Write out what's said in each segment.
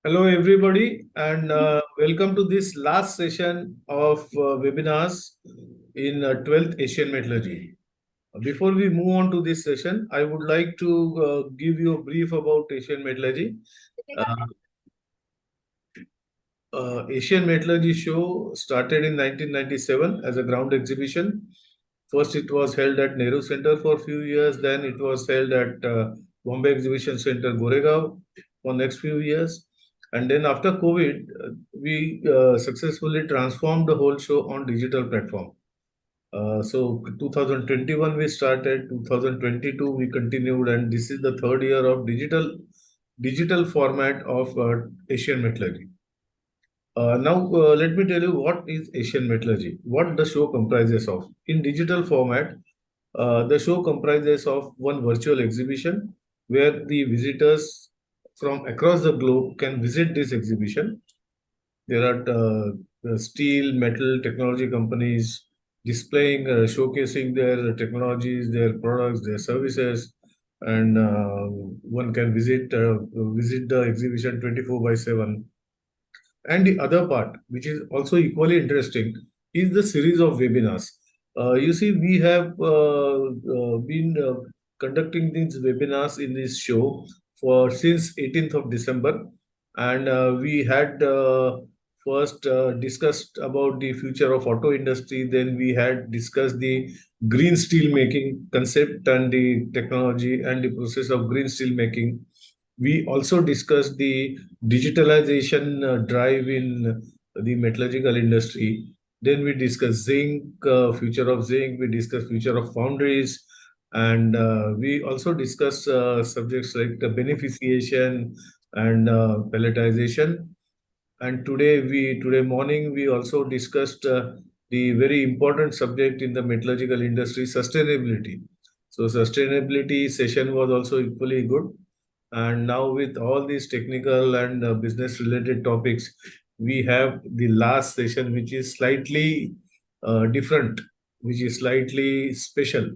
Hello, everybody, and welcome to this last session of webinars in 12th Asian Metallurgy. Before we move on to this session, I would like to give you a brief about Asian Metallurgy. Uh, Asian Metallurgy Show started in 1997 as a ground exhibition. First, it was held at Nehru Center for a few years. Then it was held at Bombay Exhibition Center, Goregaon, for next few years. And then after COVID, we successfully transformed the whole show on digital platform. So 2021 we started, 2022 we continued, and this is the third year of digital format of Asian Metallurgy. Now, let me tell you what is Asian Metallurgy, what the show comprises of. In digital format, the show comprises of one virtual exhibition where the visitors from across the globe can visit this exhibition. There are steel, metal, technology companies displaying, showcasing their technologies, their products, their services, and one can visit the exhibition 24/7. And the other part, which is also equally interesting, is the series of webinars. You see, we have been conducting these webinars in this show for since 18th of December, and we had first discussed about the future of auto industry. Then we had discussed the green steel making concept and the technology and the process of green steel making. We also discussed the digitalization drive in the metallurgical industry. Then we discussed zinc, future of zinc. We discussed future of foundries, and we also discussed subjects like the beneficiation and pelletization. And today morning we also discussed the very important subject in the metallurgical industry, sustainability. So sustainability session was also equally good. And now with all these technical and business related topics, we have the last session, which is slightly different, which is slightly special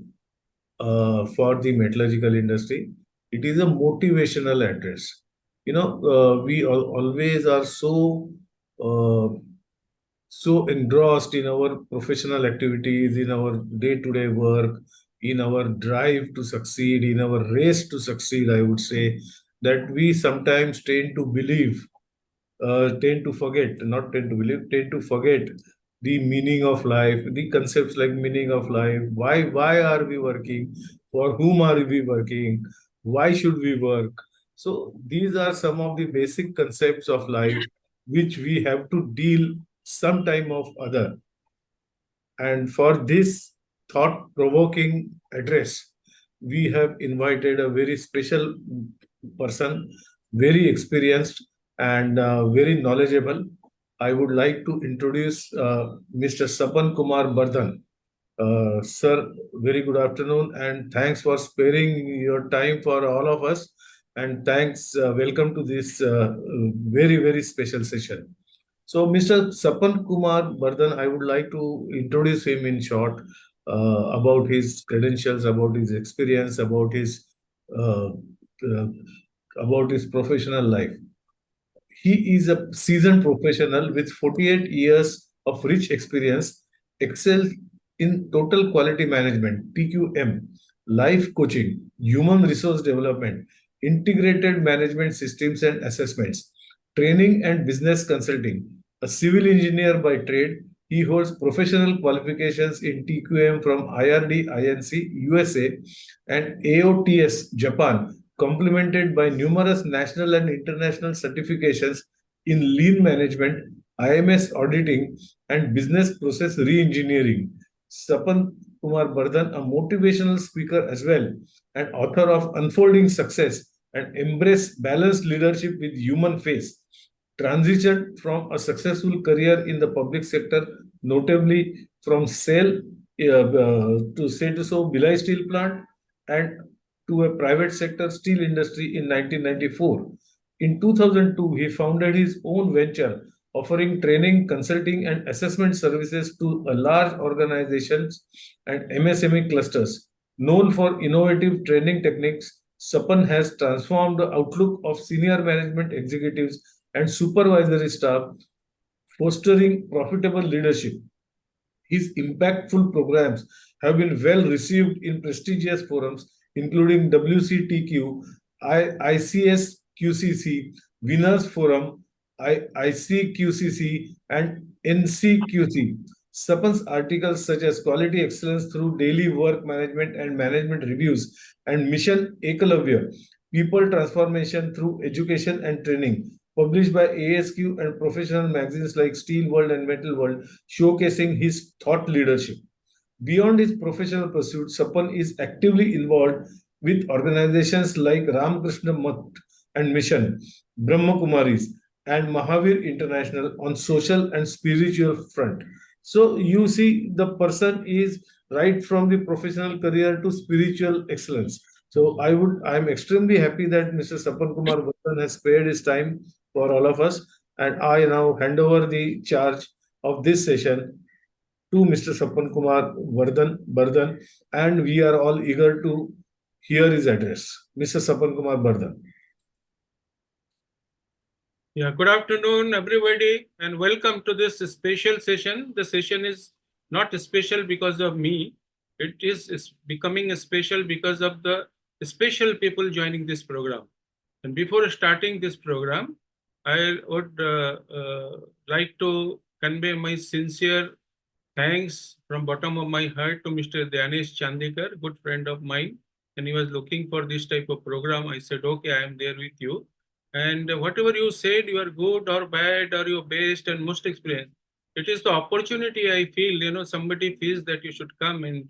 for the metallurgical industry. It is a motivational address. We always are uh, so engrossed in our professional activities, in our day-to-day work, in our drive to succeed, in our race to succeed, I would say, that we sometimes tend to forget, not tend to believe, tend to forget the meaning of life, the concepts like meaning of life. Why are we working? For whom are we working? Why should we work? So these are some of the basic concepts of life which we have to deal sometime of other. And for this thought-provoking address, we have invited a very special person, very experienced and very knowledgeable. I would like to introduce Mr. Sapan Kumar Bardhan. Sir, very good afternoon, and thanks for sparing your time for all of us. And thanks, welcome to this very special session. So, Mr. Sapan Kumar Bardhan, I would like to introduce him in short about his credentials, about his experience, uh, uh, about his professional life. He is a seasoned professional with 48 years of rich experience, excels in total quality management, TQM, life coaching, human resource development, integrated management systems and assessments, training and business consulting. A civil engineer by trade, he holds professional qualifications in TQM from IRD INC USA and AOTS Japan, complemented by numerous national and international certifications in lean management, IMS auditing, and business process re-engineering. Sapan Kumar Bardhan, a motivational speaker as well, and author of Unfolding Success and Embrace Balanced Leadership with Human Face, transitioned from a successful career in the public sector, notably from SAIL to Setuso Bilai Steel Plant and to a private sector steel industry in 1994. In 2002, he founded his own venture offering training, consulting, and assessment services to a large organizations and MSME clusters. Known for innovative training techniques, Sapan has transformed the outlook of senior management executives and supervisory staff, fostering profitable leadership. His impactful programs have been well received in prestigious forums, including WCTQ, ICSQCC, Winners Forum, ICQCC, and NCQC. Sapan's articles such as Quality Excellence through Daily Work Management and Management Reviews and Mission Ekalavya, People Transformation through Education and Training, published by ASQ and professional magazines like Steel World and Metal World, showcasing his thought leadership. Beyond his professional pursuits, Sapan is actively involved with organizations like Ramakrishna Math and Mission, Brahma Kumaris, and Mahavir International on social and spiritual front. So you see, the person is right from the professional career to spiritual excellence. So I am extremely happy that Mr. Sapan Kumar Bardhan has spared his time for all of us, and I now hand over the charge of this session to Mr. Sapan Kumar Bardhan, and we are all eager to hear his address. Mr. Sapan Kumar Bardhan. Yeah, good afternoon, everybody, and welcome to this special session. The session is not special because of me. It is becoming special because of the special people joining this program. And before starting this program, I would like to convey my sincere thanks from bottom of my heart to Mr. Dhyanesh Chandikar, good friend of mine. And he was looking for this type of program. I said, okay, I am there with you. And whatever you said, you are good or bad or you're best and most experienced. It is the opportunity I feel, somebody feels that you should come and,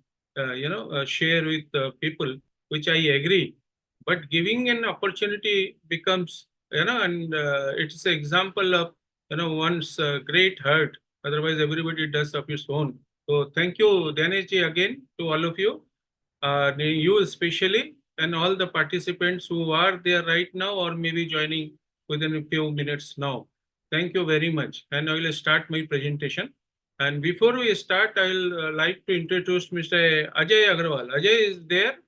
share with people, which I agree. But giving an opportunity becomes, and it's an example of, one's great heart. Otherwise, everybody does of its own. So thank you, Danesh again to all of you, you especially, and all the participants who are there right now or maybe joining within a few minutes now. Thank you very much. And I will start my presentation. And before we start, I will like to introduce Mr. Ajay Agarwal. Ajay is there.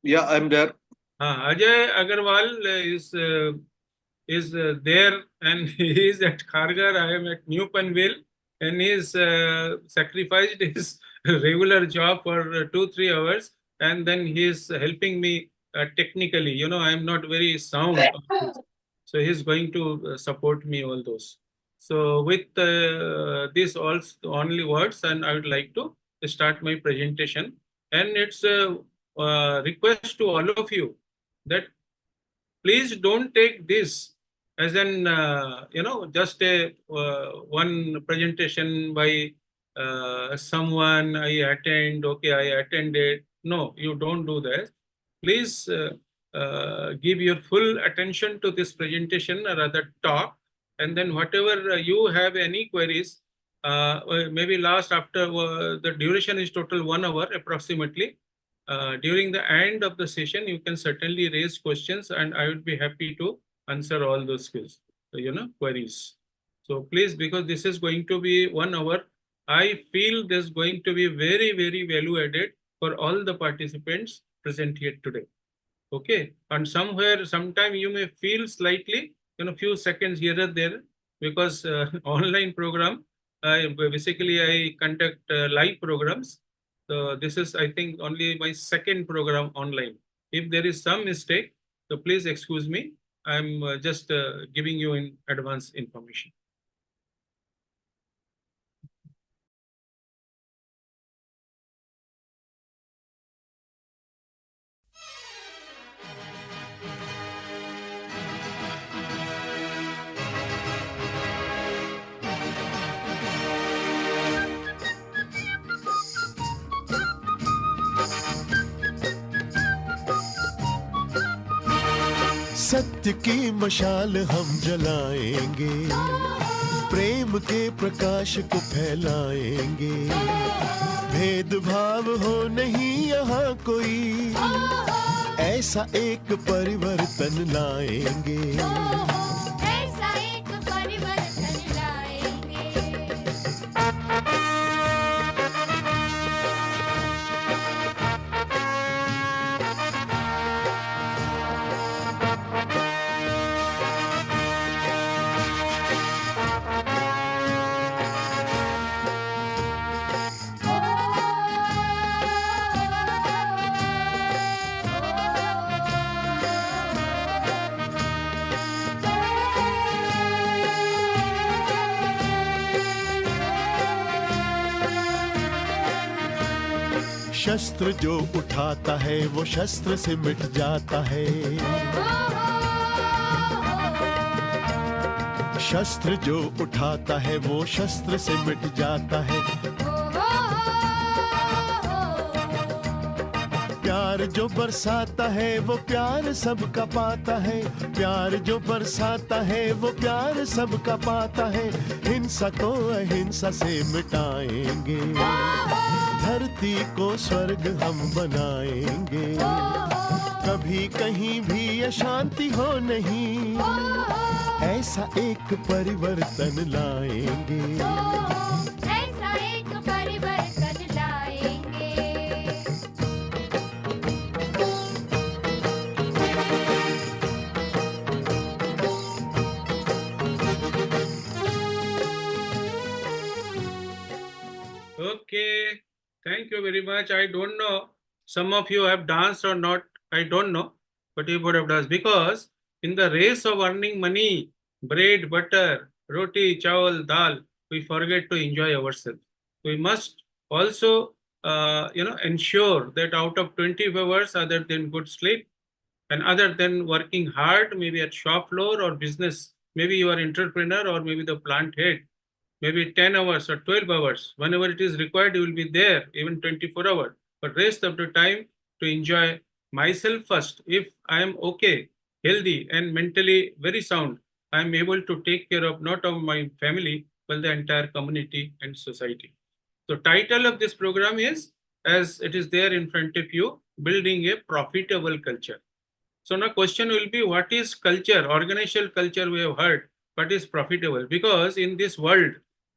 Yeah, I'm there. Ajay Agarwal is there and he is at Khargar. I am at New Panvel and he is sacrificed his regular job for 2-3 hours and then he is helping me technically. I am not very sound. So he is going to support me all those. So with this only words and I would like to start my presentation. And it's a request to all of you that please don't take this as an just a one presentation by someone I attend. Okay, I attended. No, you don't do that. Please give your full attention to this presentation or rather talk, and then whatever you have any queries, maybe last after the duration is total 1 hour approximately. During the end of the session, you can certainly raise questions and I would be happy to answer all those queries. So please, because this is going to be 1 hour, I feel there's going to be very, very value added for all the participants present here today. Okay. And sometime you may feel slightly, few seconds here or there because online program, basically I conduct live programs. So this is, I think, only my second program online. If there is some mistake, so please excuse me. I'm just giving you in advance information. सत्य की मशाल हम जलाएंगे, प्रेम के प्रकाश को फैलाएंगे। भेदभाव हो नहीं यहाँ कोई, ऐसा एक परिवर्तन लाएंगे। ऐसा एक परिवर्तन लाएंगे। शस्त्र जो उठाता है वो शस्त्र से मिट जाता है। शस्त्र जो उठाता है वो शस्त्र से मिट जाता है। प्यार जो बरसाता है वो प्यार सबका पाता है। प्यार जो बरसाता है वो प्यार सबका पाता है। हिंसा को अहिंसा से मिटाएंगे, धरती को स्वर्ग हम बनाएंगे। कभी कहीं भी अशांति हो नहीं, ऐसा एक परिवर्तन लाएंगे। ऐसा एक परिवर्तन लाएंगे। Okay, thank you very much. I don't know, some of you have danced or not, I don't know, but you would have danced because in the race of earning money, bread, butter, roti, chawal, dal, we forget to enjoy ourselves. We must also, ensure that out of 24 hours, other than good sleep and other than working hard, maybe at shop floor or business, maybe you are entrepreneur or maybe the plant head, maybe 10 hours or 12 hours, whenever it is required, you will be there, even 24 hours. But rest of the time to enjoy myself first. If I am okay, healthy and mentally very sound, I am able to take care of not of my family, but the entire community and society. So title of this program is, as it is there in front of you, Building a Profitable Culture. So now question will be, what is culture? Organizational culture we have heard. What is profitable? Because in this world,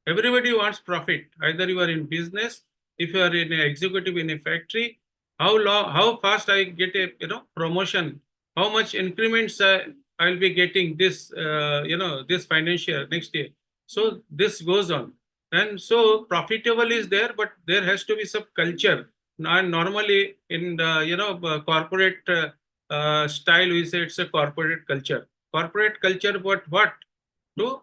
everybody wants profit. Either you are in business, if you are in an executive in a factory, how fast I get a promotion, how much increments I'll be getting this this financial next year. So this goes on, and so profitable is there, but there has to be some culture. And normally in the corporate style, we say it's a corporate culture. Corporate culture, but what to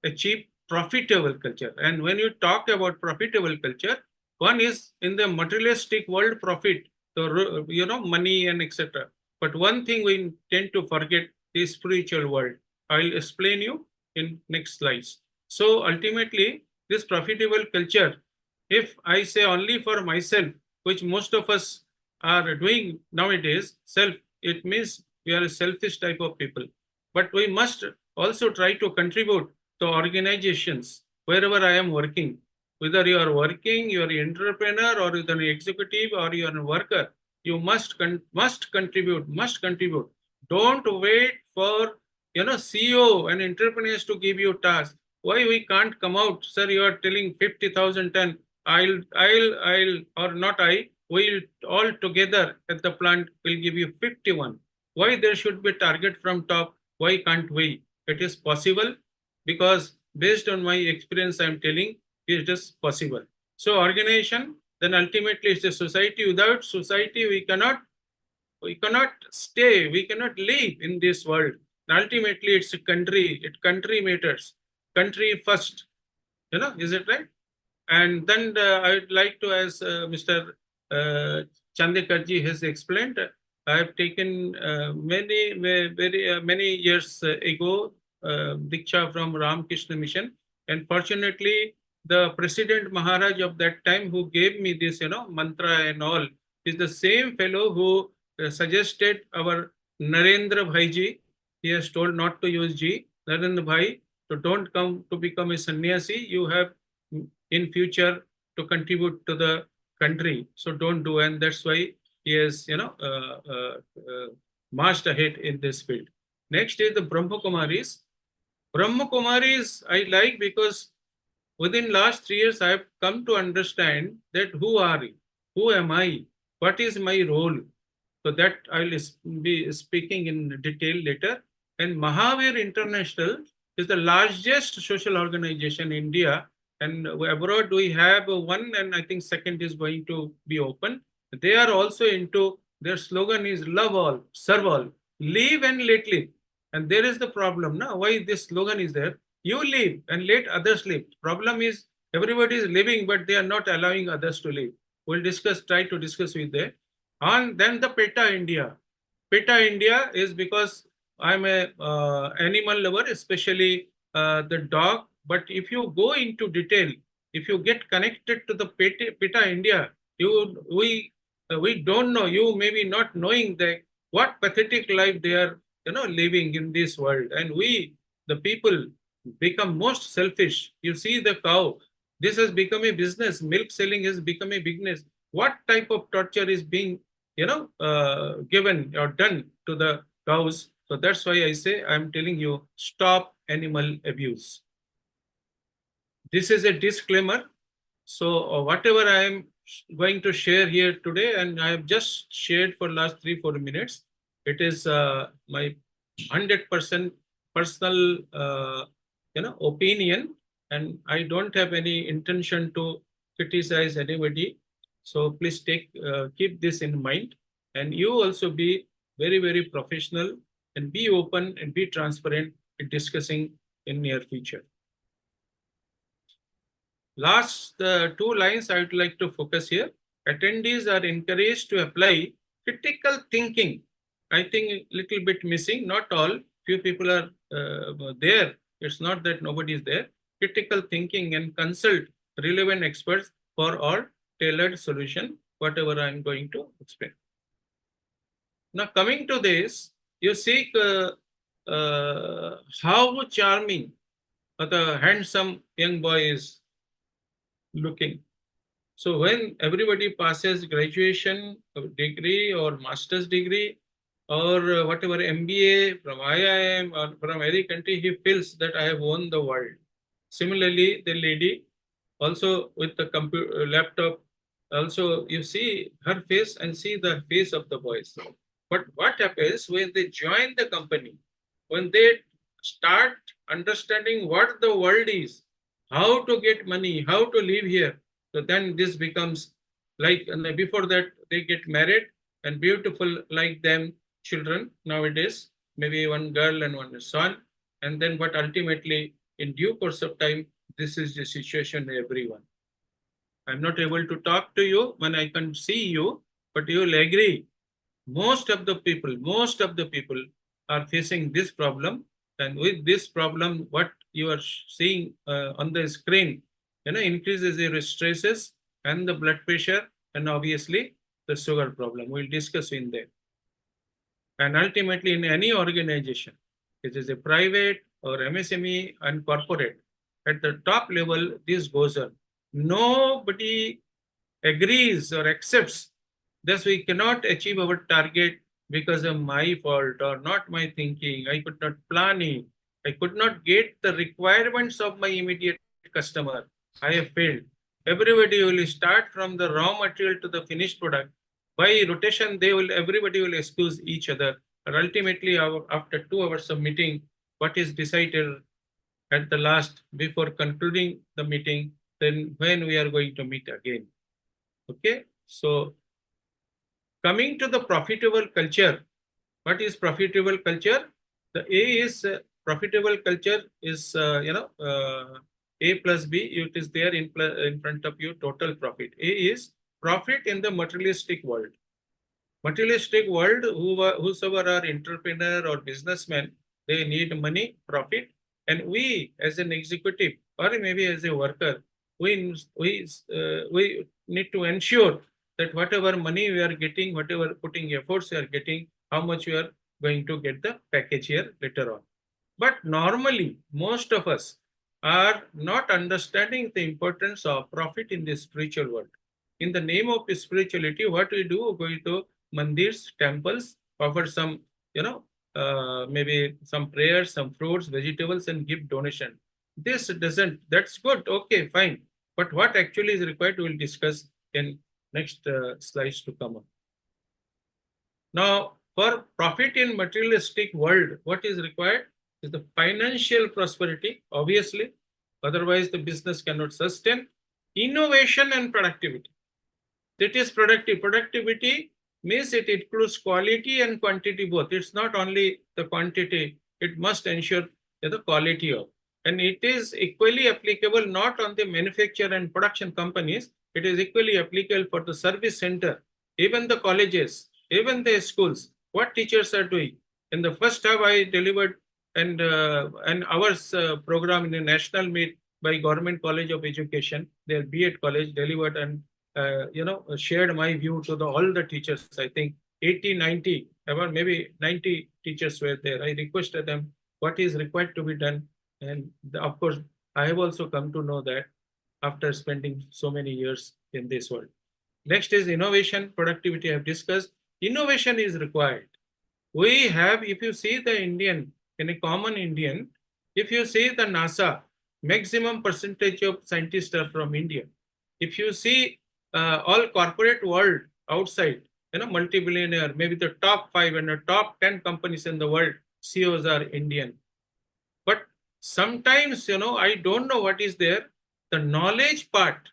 achieve profitable culture. And when you talk about profitable culture, one is in the materialistic world profit, the money and etc. But one thing we tend to forget is spiritual world. I'll explain you in next slides. So ultimately, this profitable culture, if I say only for myself, which most of us are doing nowadays, self, it means we are a selfish type of people. But we must also try to contribute to organizations wherever I am working. Whether you are working, you are an entrepreneur, or you are an executive, or you are a worker, you must contribute, must contribute. Don't wait for CEO and entrepreneurs to give you tasks. Why we can't come out, sir? You are telling 50,000 ton. I'll, or not I. We'll all together at the plant will give you 51. Why there should be target from top? Why can't we? It is possible because based on my experience, I'm telling it is possible. So organization, then ultimately it's a society. Without society, we cannot stay, we cannot live in this world. Ultimately, it's a country. Country matters. Country first. Is it right? And then I would like to, as Mr. Chandekarji has explained, I have taken many years ago Diksha from Ramakrishna Mission, and fortunately, the President Maharaj of that time who gave me this, mantra and all, is the same fellow who suggested our Narendra Bhaiji. He has told not to use G. Narendra Bhai, so don't come to become a sannyasi. You have in future to contribute to the country. So don't do, and that's why he has, marched ahead in this field. Next is the Brahma Kumaris. Brahma Kumaris I like because within last 3 years I have come to understand that who are you? Who am I? What is my role? So that I will be speaking in detail later. And Mahavir International is the largest social organization in India. And abroad we have one, and I think second is going to be open. They are also into, their slogan is love all, serve all, live and let live. And there is the problem now. Why this slogan is there? You live and let others live. Problem is everybody is living, but they are not allowing others to live. We'll try to discuss with them. And then the PETA India. PETA India is because I'm a animal lover, especially the dog. But if you go into detail, if you get connected to the PETA India, we don't know. You maybe not knowing what pathetic life they are, living in this world, and we, the people, become most selfish. You see the cow. This has become a business. Milk selling has become a business. What type of torture is being given or done to the cows? So that's why I say I'm telling you, stop animal abuse. This is a disclaimer. So whatever I am going to share here today, and I have just shared for last 3-4 minutes, it is my 100% personal opinion, and I don't have any intention to criticize anybody. So please keep this in mind, and you also be very, very professional and be open and be transparent in discussing in near future. Last two lines I would like to focus here. Attendees are encouraged to apply critical thinking. I think little bit missing, not all. Few people are there. It's not that nobody is there. Critical thinking and consult relevant experts for all tailored solution, whatever I'm going to explain. Now coming to this, you see how charming the handsome young boy is looking. So when everybody passes graduation degree or master's degree or whatever MBA from IIM or from any country, he feels that I have won the world. Similarly, the lady also with the computer laptop, also you see her face and see the face of the boys. But what happens when they join the company, when they start understanding what the world is, how to get money, how to live here, so then this becomes like, and before that they get married and beautiful like them children nowadays, maybe one girl and one son, and then but ultimately in due course of time, this is the situation everyone. I'm not able to talk to you when I can see you, but you will agree. Most of the people are facing this problem, and with this problem, what you are seeing on the screen, increases your stresses and the blood pressure, and obviously the sugar problem. We'll discuss in there. And ultimately, in any organization, it is a private or MSME and corporate, at the top level, this goes on. Nobody agrees or accepts. Thus, we cannot achieve our target because of my fault or not my thinking. I could not plan it. I could not get the requirements of my immediate customer. I have failed. Everybody will start from the raw material to the finished product. By rotation, everybody will excuse each other. And ultimately, after 2 hours of meeting, what is decided at the last, before concluding the meeting, then when we are going to meet again. Okay, so coming to the profitable culture, what is profitable culture? The A is profitable culture is A plus B. It is there in front of you. Total profit. A is profit in the materialistic world. Materialistic world, whosoever are entrepreneur or businessmen, they need money, profit, and we as an executive or maybe as a worker, we need to ensure that whatever money we are getting, whatever putting efforts we are getting, how much we are going to get the package here later on. But normally, most of us are not understanding the importance of profit in the spiritual world. In the name of spirituality, what we do, going to mandirs, temples, offer some, maybe some prayers, some fruits, vegetables, and give donation. This doesn't, that's good, okay, fine. But what actually is required, we will discuss in next slides to come up. Now, for profit in materialistic world, what is required is the financial prosperity, obviously. Otherwise, the business cannot sustain. Innovation and productivity. That is productive. Productivity means it includes quality and quantity both. It's not only the quantity, it must ensure the quality of. And it is equally applicable not on the manufacturer and production companies, It is equally applicable for the service center, even the colleges, even the schools. What teachers are doing. In the first half, I delivered an hours program in a national meet by Government College of Education, their B.Ed college, delivered and shared my view to all the teachers. I think 80, 90, about maybe 90 teachers were there. I requested them what is required to be done, and of course, I have also come to know that after spending so many years in this world. Next is innovation, productivity I have discussed. Innovation is required. We have, if you see the Indian, in a common Indian, if you see the NASA, maximum percentage of scientists are from India. If you see all corporate world outside, multi-billionaire, maybe the top 5 and the top 10 companies in the world, CEOs are Indian. But sometimes, I don't know what is there. The knowledge part,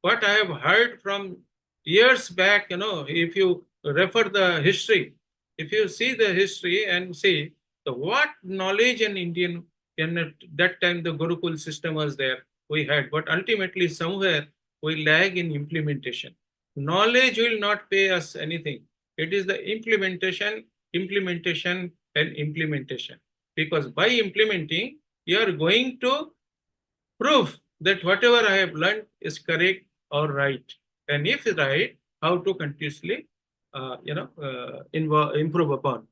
what I have heard from years back, if you refer the history, if you see the history and see the what knowledge in Indian in that time the Gurukul system was there, we had, but ultimately somewhere we lag in implementation. Knowledge will not pay us anything. It is the implementation, implementation, and implementation. Because by implementing, you are going to prove that whatever I have learned is correct or right. And if right, how to continuously, improve upon.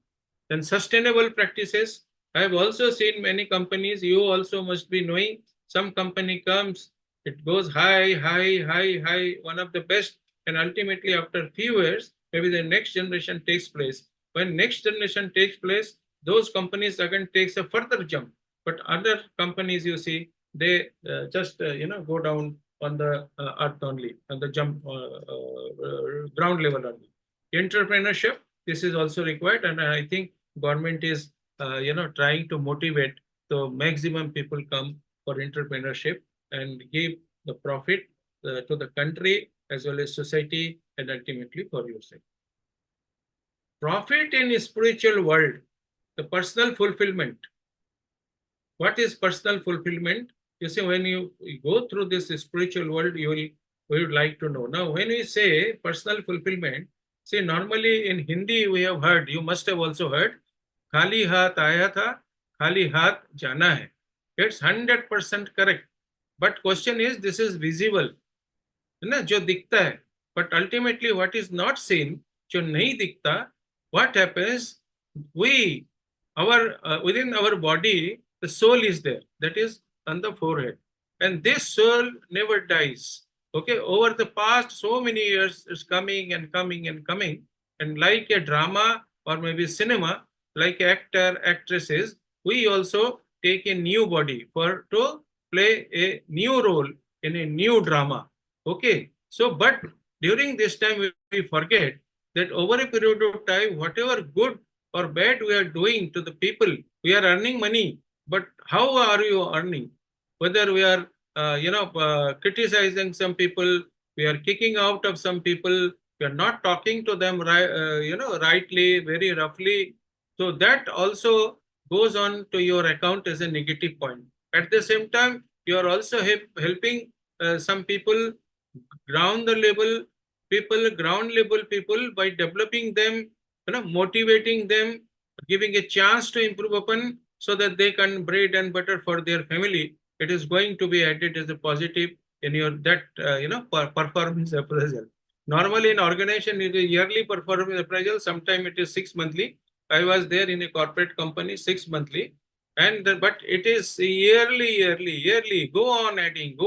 Then sustainable practices. I have also seen many companies. You also must be knowing. Some company comes, it goes high, high, high, high. One of the best, and ultimately after few years, maybe the next generation takes place. When next generation takes place, those companies again takes a further jump. But other companies, you see, they just go down on the earth only, on the jump ground level only. Entrepreneurship, this is also required, and I think government is trying to motivate the maximum people come for entrepreneurship and give the profit to the country as well as society and ultimately for yourself. Profit in spiritual world, the personal fulfillment. What is personal fulfillment? You see, when you go through this spiritual world, we would like to know. Now, when we say personal fulfillment, see, normally in Hindi we have heard, you must have also heard, खाली हाथ आया था, खाली हाथ जाना है. It's 100% correct. But question is, this is visible, है ना, जो दिखता है. But ultimately, what is not seen, जो नहीं दिखता, what happens? Within our body, the soul is there. That is on the forehead, and this soul never dies. Okay, over the past so many years, it's coming and coming and coming, and like a drama or maybe cinema, like actor, actresses, we also take a new body to play a new role in a new drama. Okay, so but during this time we forget that over a period of time, whatever good or bad we are doing to the people, we are earning money. But how are you earning? Whether we are criticizing some people, we are kicking out of some people, we are not talking to them rightly, very roughly. So that also goes on to your account as a negative point. At the same time, you are also helping some people, ground level people by developing them, motivating them, giving a chance to improve upon so that they can bread and butter for their family. It is going to be added as a positive in your performance appraisal. Normally in organization it is yearly performance appraisal. Sometimes it is 6 monthly. I was there in a corporate company 6 monthly, but it is yearly. Go on adding,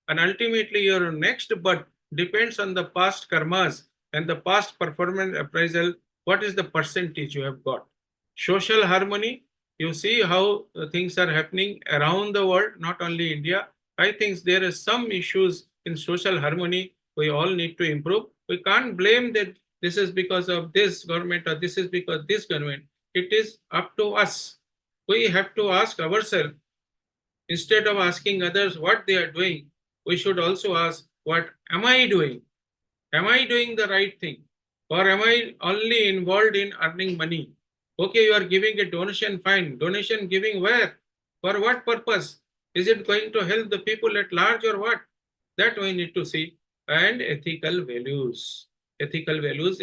and ultimately your next but depends on the past karmas and the past performance appraisal. What is the percentage you have got? Social harmony. You see how things are happening around the world, not only India. I think there is some issues in social harmony. We all need to improve. We can't blame that this is because of this government or this is because this government. It is up to us. We have to ask ourselves, instead of asking others what they are doing, we should also ask, what am I doing? Am I doing the right thing? Or am I only involved in earning money? Okay, you are giving a donation, fine. Donation giving where? For what purpose? Is it going to help the people at large or what? That we need to see. And ethical values. Ethical values,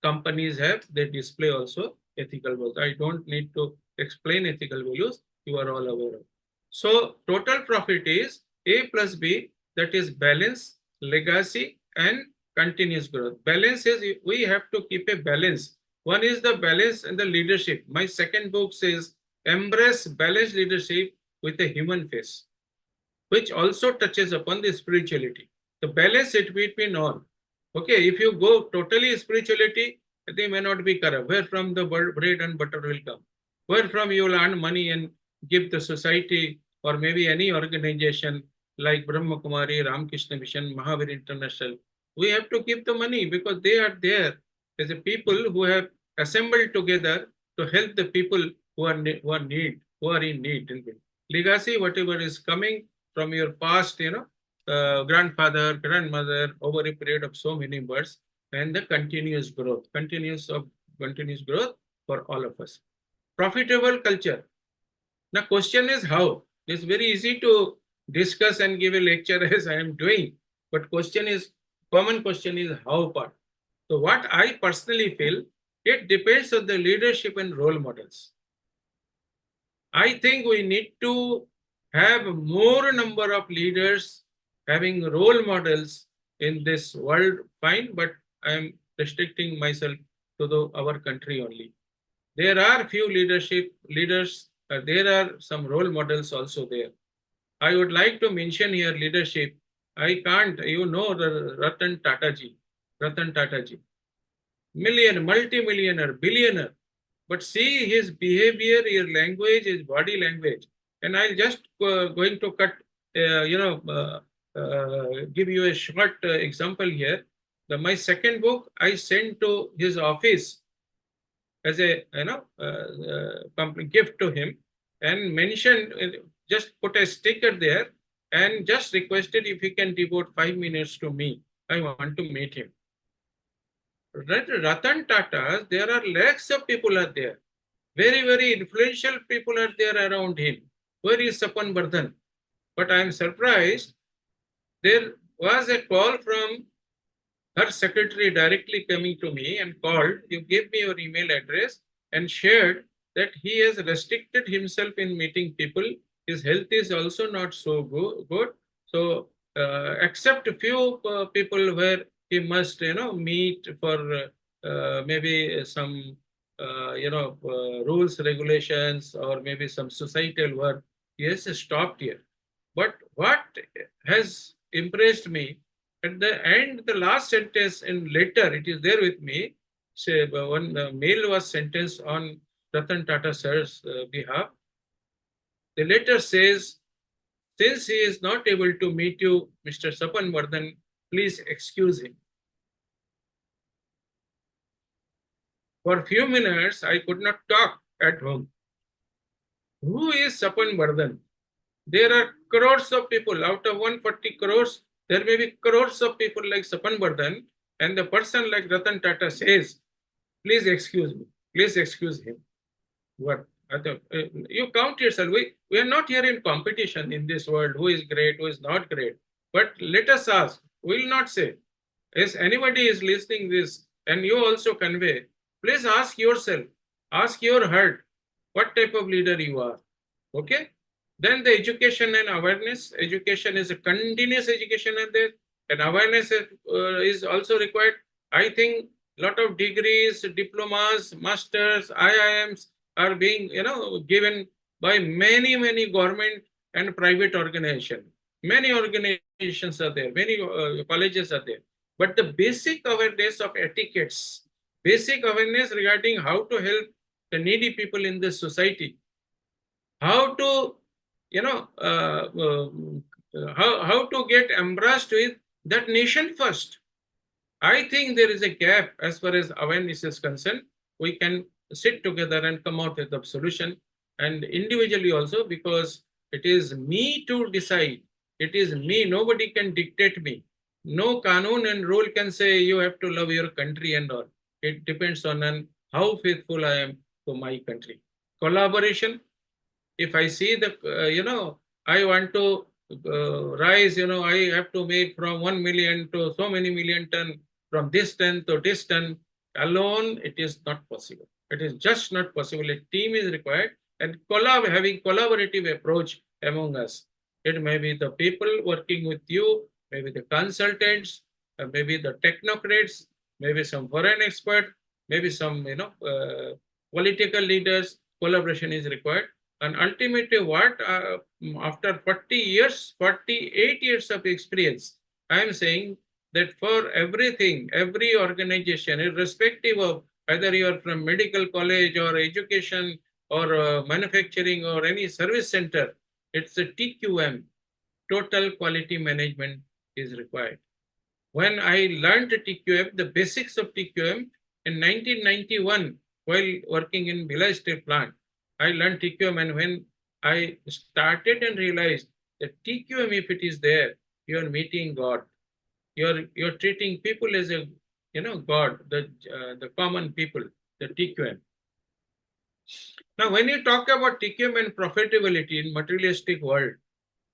companies have, they display also ethical values. I don't need to explain ethical values. You are all aware of. So total profit is A plus B, that is balance, legacy, and continuous growth. Balance is we have to keep a balance. One is the balance and the leadership. My second book says embrace balanced leadership with a human face, which also touches upon the spirituality. The balance it between all. Okay, if you go totally spirituality, they may not be correct. Where from the bread and butter will come? Where from you will earn money and give the society or maybe any organization like Brahma Kumari, Ramakrishna Mission, Mahavir International? We have to give the money because they are there as a people who have assembled together to help the people who are who are in need. Legacy, whatever is coming from your past, grandfather, grandmother, over a period of so many births, and the continuous growth for all of us. Profitable culture. The question is how. It's very easy to discuss and give a lecture as I am doing, but common question is how part. So what I personally feel, it depends on the leadership and role models. I think we need to have more number of leaders having role models in this world, fine, but I am restricting myself to our country only. There are few leaders, there are some role models also there. I would like to mention here leadership. I can't, the Ratan Tata ji, multi-millionaire, billionaire. But see his behavior, his language, his body language. And I'll just going to give you a short example here. My second book I sent to his office as a gift to him, and mentioned, just put a sticker there and just requested if he can devote 5 minutes to me. I want to meet him. Ratan Tata, there are lakhs of people are there. Very, very influential people are there around him. Where is Sapan Bardhan? But I am surprised. There was a call from her secretary directly coming to me and called, you gave me your email address, and shared that he has restricted himself in meeting people. His health is also not so good. So except a few people where he must, meet for maybe some, rules, regulations, or maybe some societal work, he has stopped here. But what has impressed me, at the end, the last sentence in letter, it is there with me. Say, one mail was sentenced on Ratan Tata sir's behalf. The letter says, since he is not able to meet you, Mr. Sapan Bardhan, please excuse him. For a few minutes, I could not talk at home. Who is Sapan Bardhan? There are crores of people. Out of 140 crores, there may be crores of people like Sapan Bardhan, and the person like Ratan Tata says, please excuse me, please excuse him. What? You count yourself. We are not here in competition in this world, who is great, who is not great. But let us ask, we will not say. If anybody is listening this, and you also convey, please ask yourself, ask your heart, what type of leader you are. Okay? Then the education and awareness. Education is a continuous education, and awareness is also required. I think a lot of degrees, diplomas, masters, IIMs are being, given by many government and private organizations. Many organizations are there, many colleges are there. But the basic awareness of etiquettes, basic awareness regarding how to help the needy people in this society, how to, how to get embraced with that nation first. I think there is a gap as far as awareness is concerned. We can sit together and come out with a solution, and individually also, because it is me to decide. It is me. Nobody can dictate me. No kanun and rule can say you have to love your country and all. It depends on how faithful I am to my country. Collaboration. If I see the, I want to rice, I have to make from 1 million to so many million ton, from this ton to this ton. Alone, it is not possible. It is just not possible. A team is required, and having collaborative approach among us. It may be the people working with you, maybe the consultants, maybe the technocrats, maybe some foreign expert, maybe some political leaders. Collaboration is required, and ultimately, what after 40 years, 48 years of experience, I am saying that for everything, every organization, irrespective of whether you are from medical college or education or manufacturing or any service center, it's a TQM, total quality management is required. When I learned TQM, the basics of TQM in 1991, while working in Bhilai Steel Plant, I learned TQM, and when I started and realized that TQM, if it is there, you are meeting God. You're treating people as a God, the common people, the TQM. Now, when you talk about TQM and profitability in materialistic world,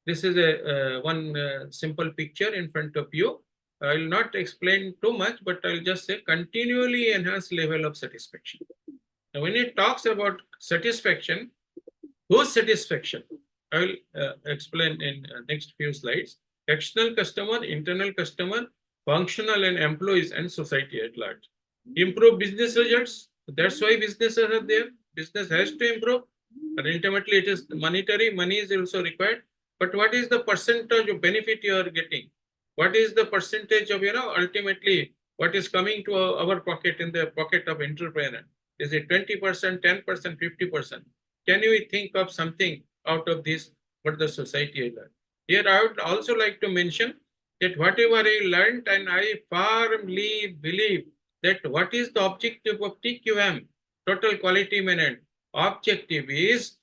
this is a one simple picture in front of you. I will not explain too much, but I'll just say continually enhanced level of satisfaction. Now, when it talks about satisfaction, whose satisfaction? I will explain in next few slides. External customer, internal customer, functional and employees, and society at large. Improve business results. That's why businesses are there. Business has to improve, and ultimately it is monetary. Money is also required. But what is the percentage of benefit you are getting? What is the percentage of ultimately what is coming to our pocket in the pocket of entrepreneur? Is it 20%, 10%, 50%? Can you think of something out of this what the society has learned? Here I would also like to mention that whatever I learned, and I firmly believe that what is the objective of TQM, total quality management? Objective is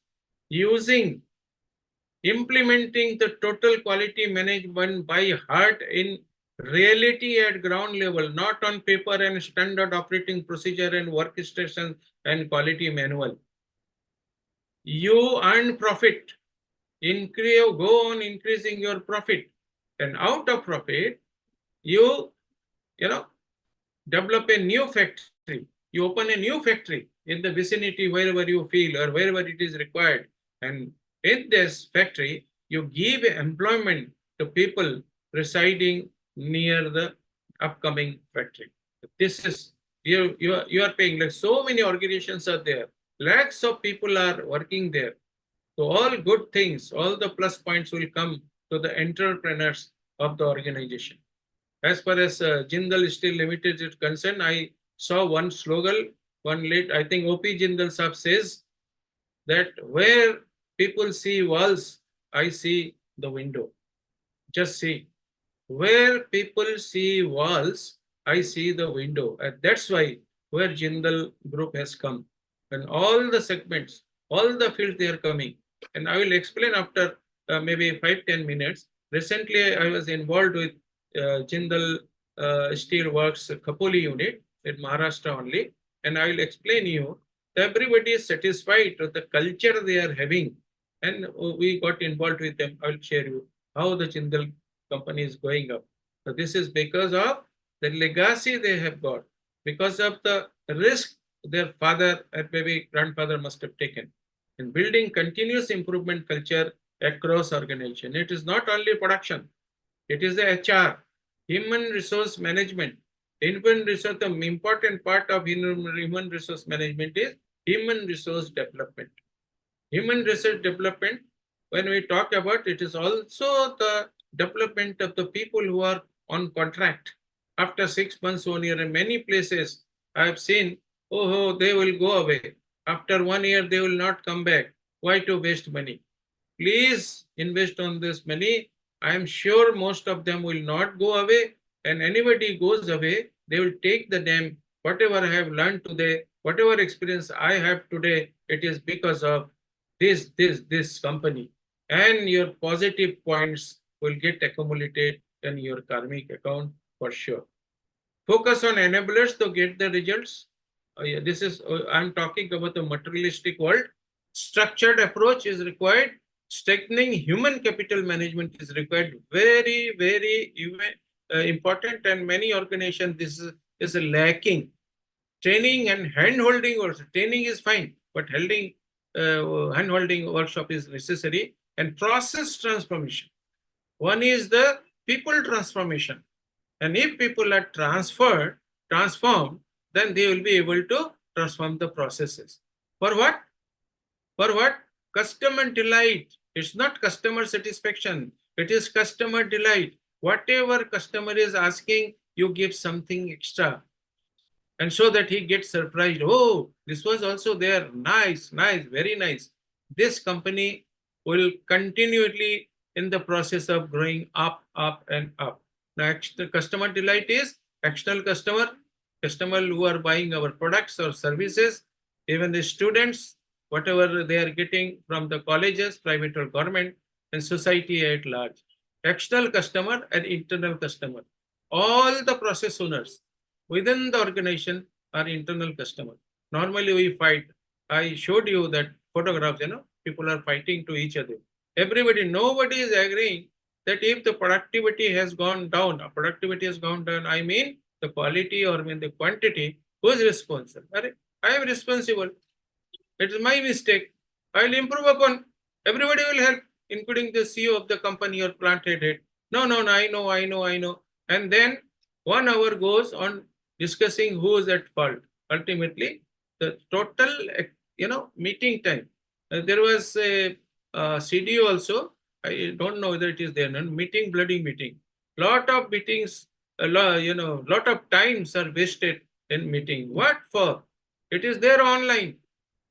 implementing the total quality management by heart in reality at ground level, not on paper and standard operating procedure and workstation and quality manual. You earn profit, go on increasing your profit, and out of profit, you develop a new factory. You open a new factory in the vicinity wherever you feel or wherever it is required. And in this factory, you give employment to people residing near the upcoming factory. This is, you are paying, like so many organizations are there. Lakhs of people are working there. So all good things, all the plus points will come to the entrepreneurs of the organization. As far as Jindal Steel Limited is concerned, I saw one slogan, I think O.P. Jindal Saab says that where people see walls, I see the window. Just see. Where people see walls, I see the window. And that's why where Jindal Group has come. And all the segments, all the fields they are coming. And I will explain after maybe 5-10 minutes. Recently, I was involved with Jindal Steel Works Khopoli unit in Maharashtra only. And I will explain you. Everybody is satisfied with the culture they are having. And we got involved with them. I will share you how the Jindal company is going up. So this is because of the legacy they have got, because of the risk their father and maybe grandfather must have taken in building continuous improvement culture across organization. It is not only production, it is the HR, human resource management. Human resource, the important part of human resource management is human resource development. Human resource development, when we talk about it, is also the development of the people who are on contract. After 6 months, 1 year, in many places, I have seen, they will go away. After 1 year, they will not come back. Why to waste money? Please invest on this money. I am sure most of them will not go away. And anybody goes away, they will take the name, whatever I have learned today, whatever experience I have today, it is because of this company. And your positive points will get accumulated in your karmic account for sure. Focus on enablers to get the results. Yeah, this is, I'm talking about the materialistic world. Structured approach is required. strengthening human capital management is required, very, very important, and many organizations is lacking. Training and hand holding also. Training is fine, but hand holding workshop is necessary. And process transformation. One is the people transformation. And if people are transformed, then they will be able to transform the processes. For what? For what? Customer delight. It's not customer satisfaction. It is customer delight. Whatever customer is asking, you give something extra. And so that he gets surprised. Oh, this was also there. Nice, nice, very nice. This company will continually in the process of growing up, up, and up. Next, the customer delight is external customer who are buying our products or services, even the students, whatever they are getting from the colleges, private or government, and society at large. External customer and internal customer. All the process owners within the organization are internal customer. Normally we fight. I showed you that photographs, people are fighting to each other. Nobody is agreeing that if the productivity has gone down, I mean the quality or the quantity, who is responsible? I am responsible. It is my mistake. I will improve upon. Everybody will help, including the CEO of the company or plant head. No, I know. And then 1 hour goes on discussing who is at fault. Ultimately, the total, meeting time. There was a CDO also. I don't know whether it is there. Bloody meeting. Lot of meetings, lot of times are wasted in meeting. What for? It is there online.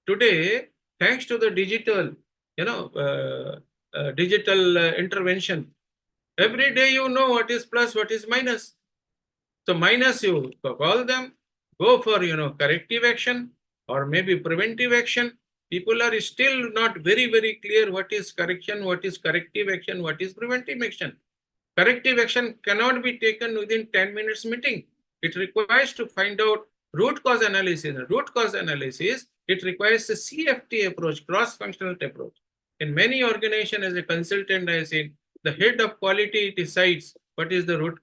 Today, thanks to the digital intervention, every day you know what is plus, what is minus. So minus, you call them, go for corrective action or maybe preventive action. People are still not very, very clear what is correction, what is corrective action, what is preventive action. Corrective action cannot be taken within 10 minutes meeting. It requires to find out root cause analysis. Root cause analysis, it requires a CFT approach, cross-functional approach. In many organizations, as a consultant, I say the head of quality decides what is the root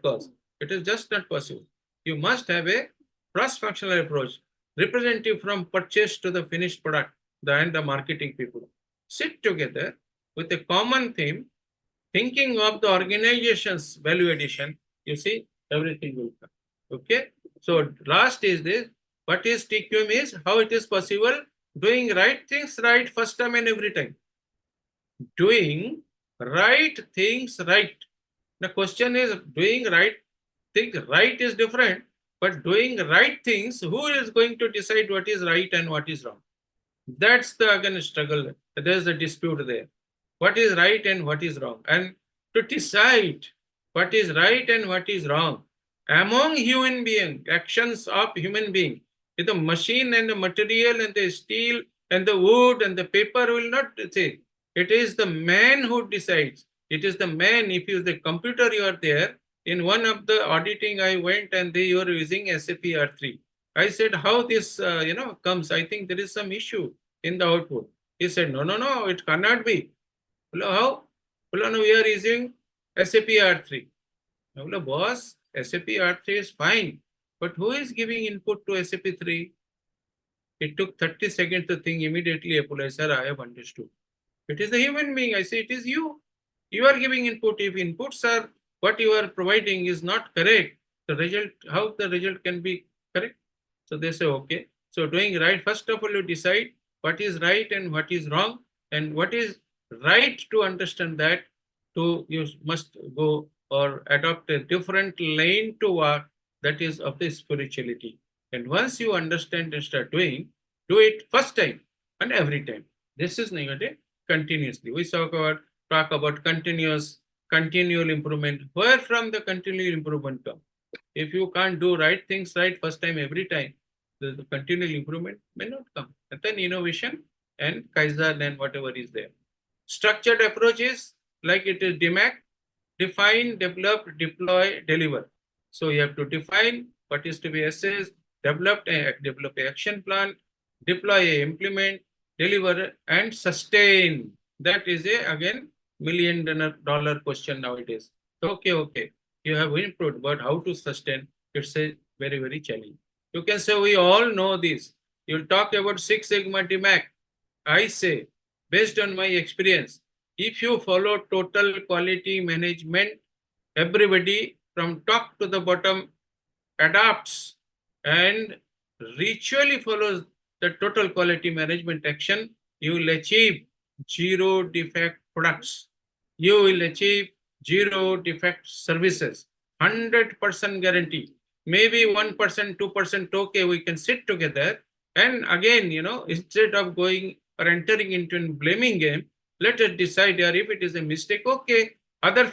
cause. It is just not possible. You must have a cross-functional approach, representative from purchase to the finished product, and the marketing people. Sit together with a common theme, thinking of the organization's value addition, you see, everything will come. Okay. So last is this. What is TQM is how it is possible doing right things right first time and every time. Doing right things right. The question is doing right things right is different, but doing right things, who is going to decide what is right and what is wrong? That's the again struggle. There's a dispute there. What is right and what is wrong? And to decide what is right and what is wrong among human beings, actions of human being, if the machine and the material and the steel and the wood and the paper will not say. It is the man who decides. It is the man. If you the computer you are there, in one of the auditing I went and they were using SAP R3. I said, how this comes? I think there is some issue in the output. He said, no, it cannot be. How? No, we are using SAP R3. Boss, SAP R3 is fine, but who is giving input to SAP 3? It took 30 seconds to think immediately. Sir, I have understood. It is the human being. I say it is you. You are giving input. If inputs are what you are providing is not correct, the result, how the result can be correct? So they say, okay. So doing right, first of all, you decide what is right and what is wrong, and what is right to understand that you must go or adopt a different lane to walk, that is of the spirituality. And once you understand and start doing, do it first time and every time. This is negative continuously. We talk about continual improvement. Where from the continual improvement come? If you can't do right things right first time every time, the continual improvement may not come. And then innovation and Kaizen and whatever is there. Structured approaches like it is DMAC, define, develop, deploy, deliver. So you have to define what is to be assessed, develop an action plan, deploy, implement, deliver, and sustain. That is again $1 million question nowadays. Okay, you have improved, but how to sustain? It's a very challenge. You can say we all know this. You'll talk about Six Sigma DMAC. I say, based on my experience, if you follow total quality management, everybody from top to the bottom adapts and ritually follows the total quality management action, you will achieve zero defect products. You will achieve zero defect services. 100% guarantee. Maybe 1%, 2% okay, we can sit together. And again, instead of going or entering into a blaming game, let us decide here if it is a mistake, okay. Other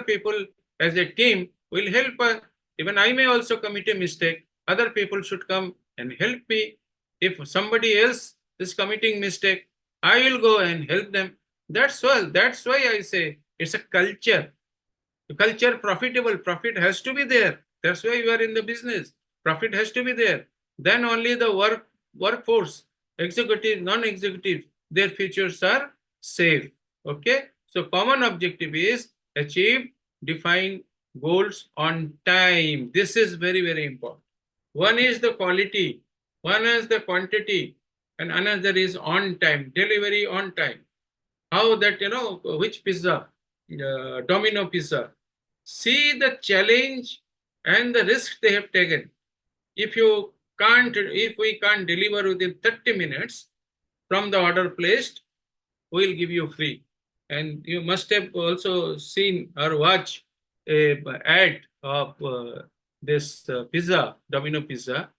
people as a team will help us. Even I may also commit a mistake. Other people should come and help me. If somebody else is committing mistake, I will go and help them. That's all. That's why I say it's a culture. The culture profitable. Profit has to be there. That's why you are in the business. Profit has to be there. Then only the workforce, executive, non-executive, their futures are safe. Okay. So common objective is achieve defined goals on time. This is very important. One is the quality, one is the quantity, and another is on time, delivery on time. How that, which pizza, Domino pizza. See the challenge and the risk they have taken. If we can't deliver within 30 minutes from the order placed, we will give you free. And you must have also seen or watch a ad of this pizza, Domino pizza.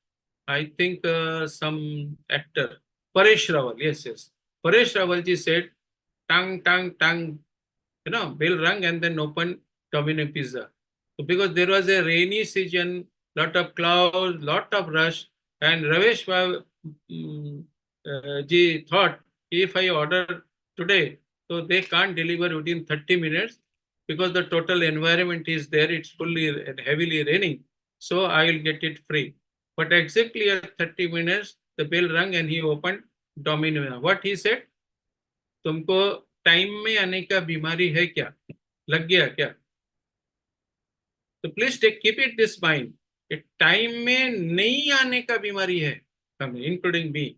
I think some actor, Paresh Rawal, yes. Paresh Rawalji said, tang, bell rang and then open Domino pizza. So because there was a rainy season, lot of clouds, lot of rush, and Ravesh ji thought, if I order today, so they can't deliver within 30 minutes because the total environment is there, it's fully and heavily raining. So I will get it free. But exactly at 30 minutes, the bell rang and he opened Domino. What he said? तुमको time में आने का बीमारी है क्या? लग गया क्या? तो please keep it this mind, time में नहीं आने का बीमारी है, including me.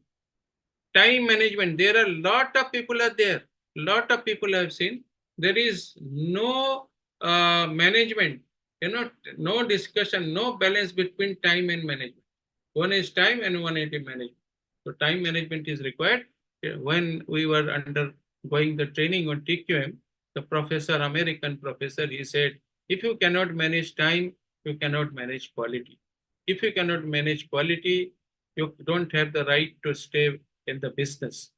Time management, there are lot of people are there, lot of people I have seen, there is no management, no discussion, no balance between time and management. One is time and one is management. So time management is required. When we were undergoing the training on TQM, the professor, American professor, he said, if you cannot manage time, you cannot manage quality. If you cannot manage quality, you don't have the right to stay in the business.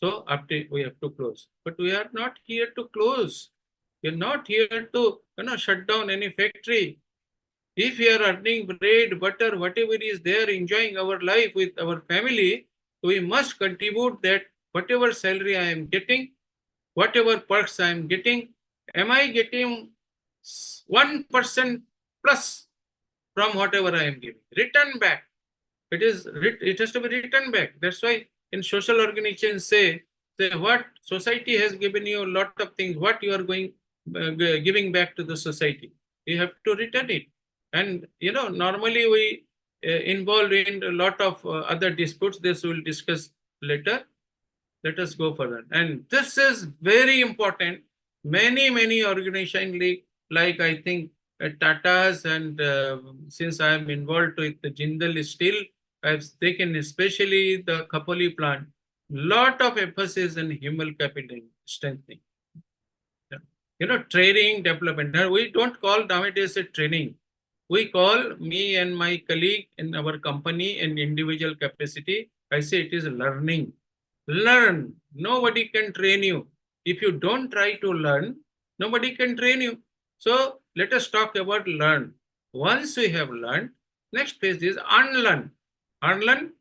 So after we have to close. But we are not here to close. We are not here to shut down any factory. If we are earning bread, butter, whatever is there, enjoying our life with our family, we must contribute that whatever salary I am getting, whatever perks I am getting, am I getting 1% plus from whatever I am giving? Return back. It has to be returned back. That's why in social organizations say what society has given you a lot of things, what you are giving back to the society, you have to return it. And normally we involved in a lot of other disputes. This we'll discuss later. Let us go further. And this is very important. Many organizations like I think Tata's, and since I am involved with the Jindal Steel, I've taken especially the Khopoli plant, lot of emphasis in human capital strengthening. Training, development. Now, we don't call nowadays a training. We call, me and my colleague in our company in individual capacity, I say it is learning. Learn. Nobody can train you. If you don't try to learn, nobody can train you. So let us talk about learn. Once we have learned, next phase is unlearn. Unlearn,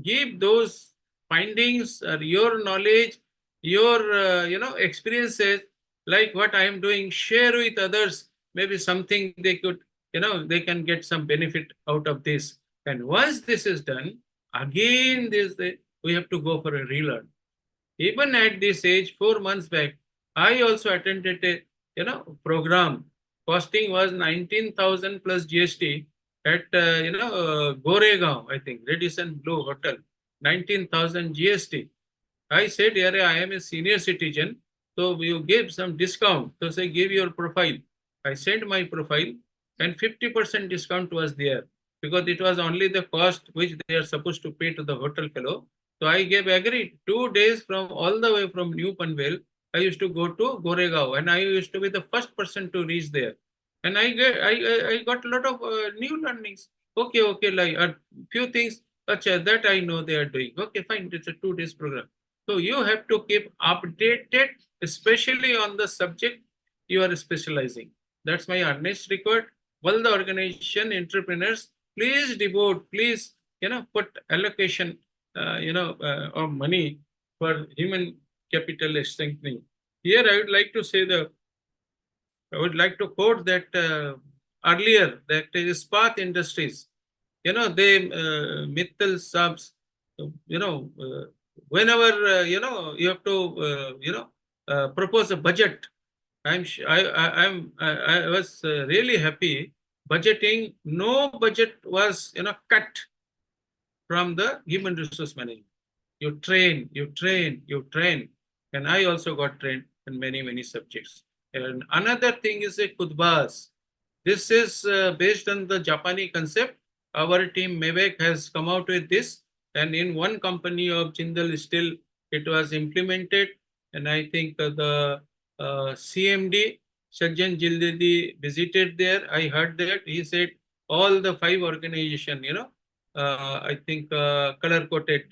give those findings or your knowledge, your experiences, like what I am doing, share with others. Maybe something they could, they can get some benefit out of this. And once this is done, again we have to go for a relearn. Even at this age, 4 months back, I also attended a program. Costing was 19,000 plus GST at Goregaon, I think, Radisson Blue Hotel, 19,000 GST. I said, yeah, I am a senior citizen, so you give some discount. So say, give your profile. I sent my profile, and 50% discount was there because it was only the cost which they are supposed to pay to the hotel fellow. So I gave agreed 2 days from all the way from New Panvel. I used to go to Goregaon, and I used to be the first person to reach there. And I got a lot of new learnings. Okay, like a few things. Acha, that I know they are doing. Okay, fine. It's a 2 days program. So you have to keep updated, especially on the subject you are specializing. That's my earnest request. Well, the organization, entrepreneurs, please devote, please, put allocation, of money for human capital strengthening. Here, I would like to quote that earlier that Ispat Industries, they Mittal subs, whenever you have to propose a budget. I was really happy budgeting. No budget was cut from the human resource management. You train, and I also got trained in many subjects. And another thing is a kudbas. This is based on the Japanese concept. Our team Mevek has come out with this, and in one company of Jindal Steel, it was implemented. And I think the CMD Sajjan Jildedi visited there. I heard that he said all the 5 organization, I think color coded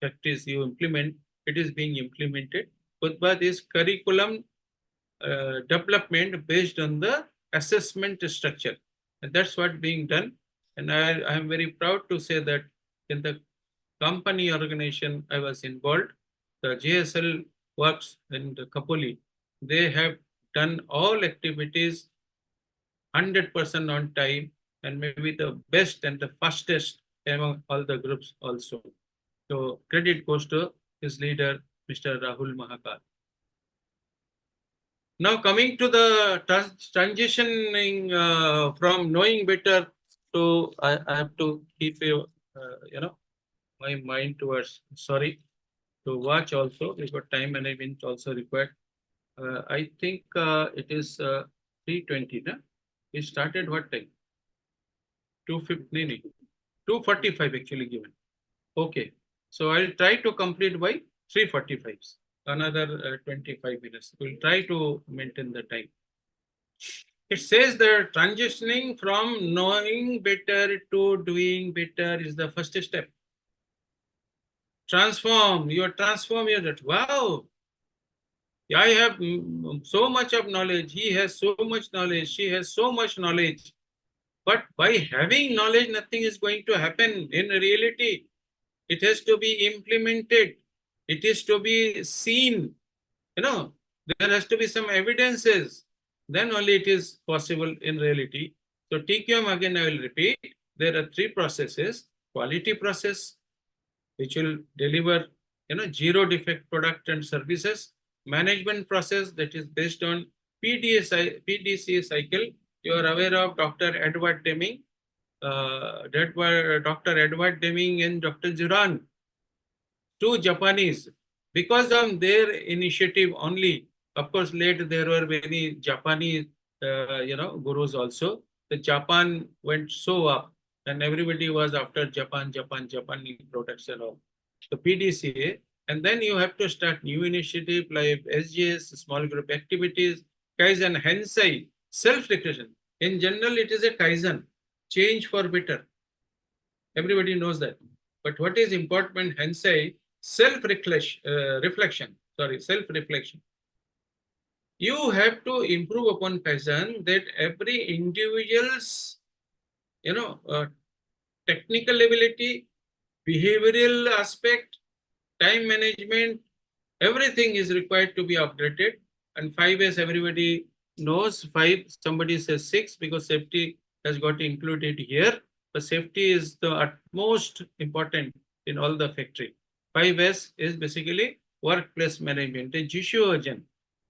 factories you implement, it is being implemented. But this curriculum development based on the assessment structure. And that's what being done. And I am very proud to say that in the company organization I was involved, the JSL works in the Kapoli, they have done all activities 100% on time and maybe the best and the fastest among all the groups also. So credit goes to his leader, Mr. Rahul Mahakal. Now coming to the transitioning from knowing better to I have to keep my mind towards to watch also because time management also required. I think it is 3:20. Na? We started what time? 2:50. 2:45 actually given. Okay, so I'll try to complete by 3:45. Another 25 minutes. We'll try to maintain the time. It says that transitioning from knowing better to doing better is the first step. Transform. You transform your that. Wow. I have so much of knowledge. He has so much knowledge. She has so much knowledge. But by having knowledge, nothing is going to happen in reality. It has to be implemented. It is to be seen. There has to be some evidences. Then only it is possible in reality. So TQM again I will repeat. There are 3 processes. Quality process, which will deliver zero defect product and services. Management process that is based on PDCA cycle. You are aware of Dr. Edward Deming. Dr. Edward Deming and Dr. Juran, 2 Japanese. Because of their initiative only, of course, later there were many Japanese, gurus also. The Japan went so up, and everybody was after Japan products and all. So PDCA, and then you have to start new initiative like SGS, small group activities, Kaizen, Hensai, self-reflection. In general, it is a Kaizen, change for better. Everybody knows that. But what is important, Hensai, self-reflection. You have to improve upon Kaizen that every individual's, technical ability, behavioral aspect, time management, everything is required to be upgraded. And 5S, everybody knows 5, somebody says 6 because safety has got included here. But safety is the utmost important in all the factory. 5S is basically workplace management, a GSHON,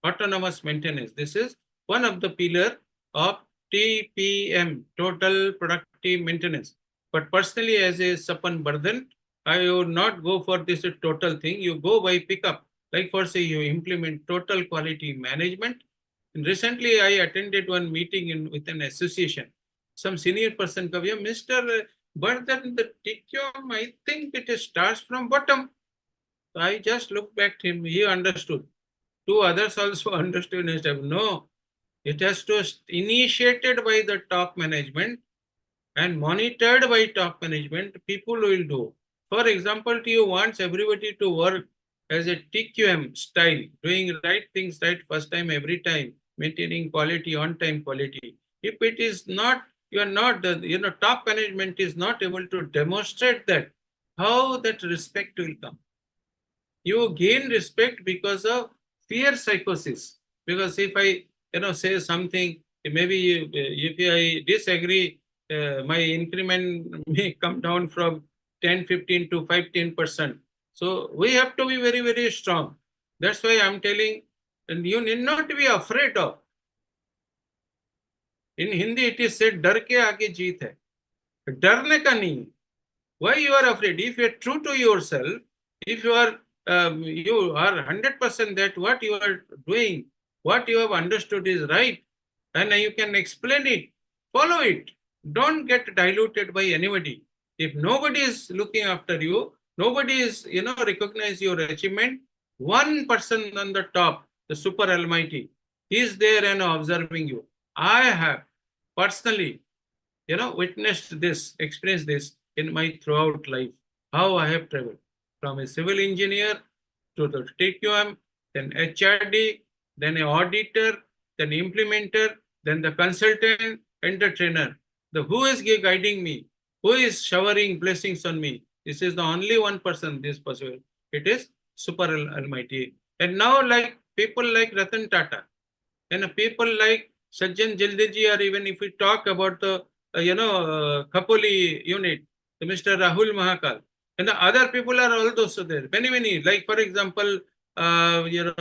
autonomous maintenance. This is one of the pillar of TPM, total productive maintenance. But personally, as a Sapan Bardhan, I would not go for this total thing. You go by pickup. Like for say, you implement total quality management. And recently, I attended one meeting with an association. Some senior person come here, Mr. Bardhan, the TQM, I think it starts from bottom. So I just looked back at him. He understood. Two others also understood. And said, no, it has to initiated by the top management and monitored by top management. People will do. For example, you want everybody to work as a TQM style, doing right things right first time, every time, maintaining quality, on time quality. If it is not, you are not, top management is not able to demonstrate that, how that respect will come? You gain respect because of fear psychosis. Because if I, say something, maybe if I disagree, my increment may come down from 10, 15 to 5, 10%. So we have to be very, very strong. That's why I'm telling, and you need not be afraid of. In Hindi, it is said, डर के आगे जीत है, डरने का नहीं. Why you are afraid? If you are true to yourself, if you are 100% that what you are doing, what you have understood is right, and you can explain it, follow it. Don't get diluted by anybody. If nobody is looking after you, nobody is, recognize your achievement, one person on the top, the super almighty, is there and observing you. I have personally, witnessed this, experienced this in my throughout life, how I have traveled from a civil engineer to the TQM, then HRD, then an auditor, then implementer, then the consultant and the trainer. The who is guiding me, who is showering blessings on me. This is the only one person this possible. It is Super Almighty. And now like people like Ratan Tata and people like Sajjan Jildeji, or even if we talk about the Khapoli unit, Mr. Rahul Mahakal, and the other people are also there. Many, many. Like for example, Ajay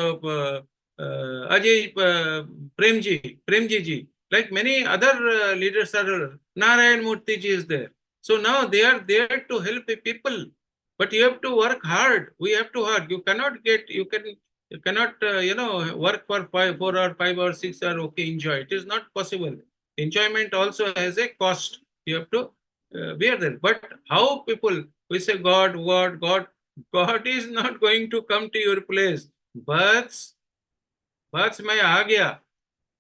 Premji ji. Like many other leaders are. Narayan Murthy ji is there. So now they are there to help the people. But you have to work hard. We have to hard. You cannot work for 4 or 5 or 6 or okay, enjoy. It is not possible. Enjoyment also has a cost. You have to bear that. But how people, we say God is not going to come to your place. Bus मैं आ गया.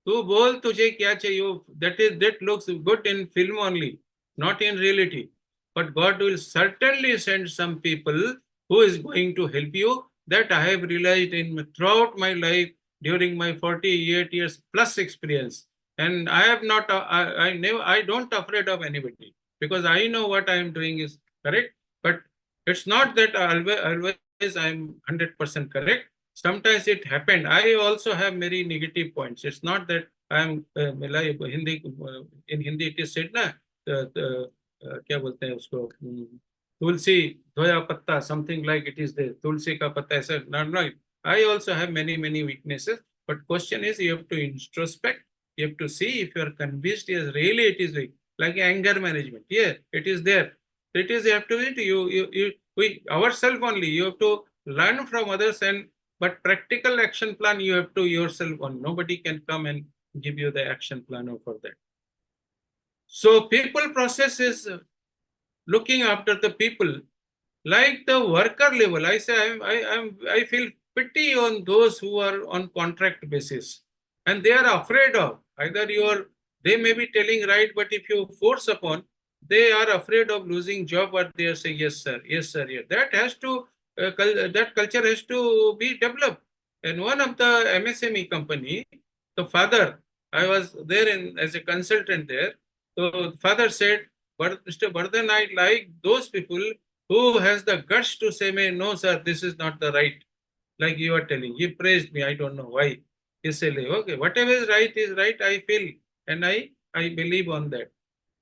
तू बोल तुझे क्या चाहिए. That looks good in film only, not in reality. But God will certainly send some people who is going to help you. That I have realized throughout my life during my 48 years plus experience. And I have not, I don't afraid of anybody because I know what I am doing is correct. But it's not that always I am 100% correct. Sometimes it happened. I also have very negative points. It's not that I am in Hindi it is said na क्या बोलते हैं उसको तुलसी धोया पत्ता something like it is there तुलसी का पत्ता ऐसा not right. I also have many weaknesses, but question is you have to introspect. You have to see if you are convinced yes really it is like anger management. Yeah, it is there. It is you have to we ourselves only. You have to learn from others but practical action plan you have to yourself on. Nobody can come and give you the action plan for that. So people process is looking after the people like the worker level. I say I feel pity on those who are on contract basis and they are afraid of either they may be telling right, but if you force upon, they are afraid of losing job or they are saying yes sir, yes. That has to that culture has to be developed. And one of the MSME company, the father, I was there as a consultant there. So father said, but Mr. Bardhan, I like those people who has the guts to say, no, sir, this is not the right. Like you are telling, he praised me. I don't know why. He said, okay, whatever is right, I feel. And I believe on that.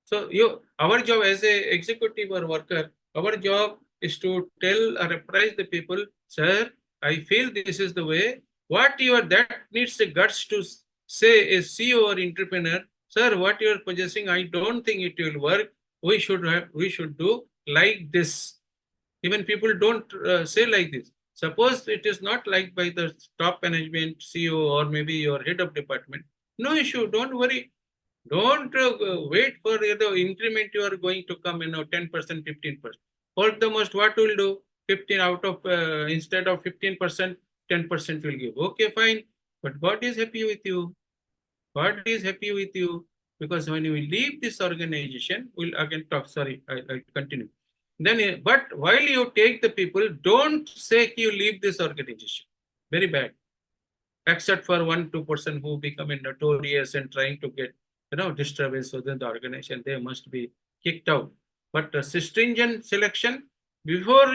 So our job as a executive or worker, our job is to tell or apprise the people, sir, I feel this is the way. What you are, that needs the guts to say a CEO or entrepreneur, sir, what you are possessing, I don't think it will work. We should do like this. Even people don't say like this. Suppose it is not liked by the top management, CEO, or maybe your head of department. No issue. Don't worry. Don't wait for the increment you are going to come, 10%, 15%. Hold the most, what will do? 15 out of, instead of 15%, 10% will give. Okay, fine. But God is happy with you. God is happy with you, because when you leave this organization, we'll again talk. Sorry, I'll continue. Then, but while you take the people, don't say you leave this organization. Very bad. Except for 1-2% who become notorious and trying to get disturbance within the organization, they must be kicked out. But stringent selection, before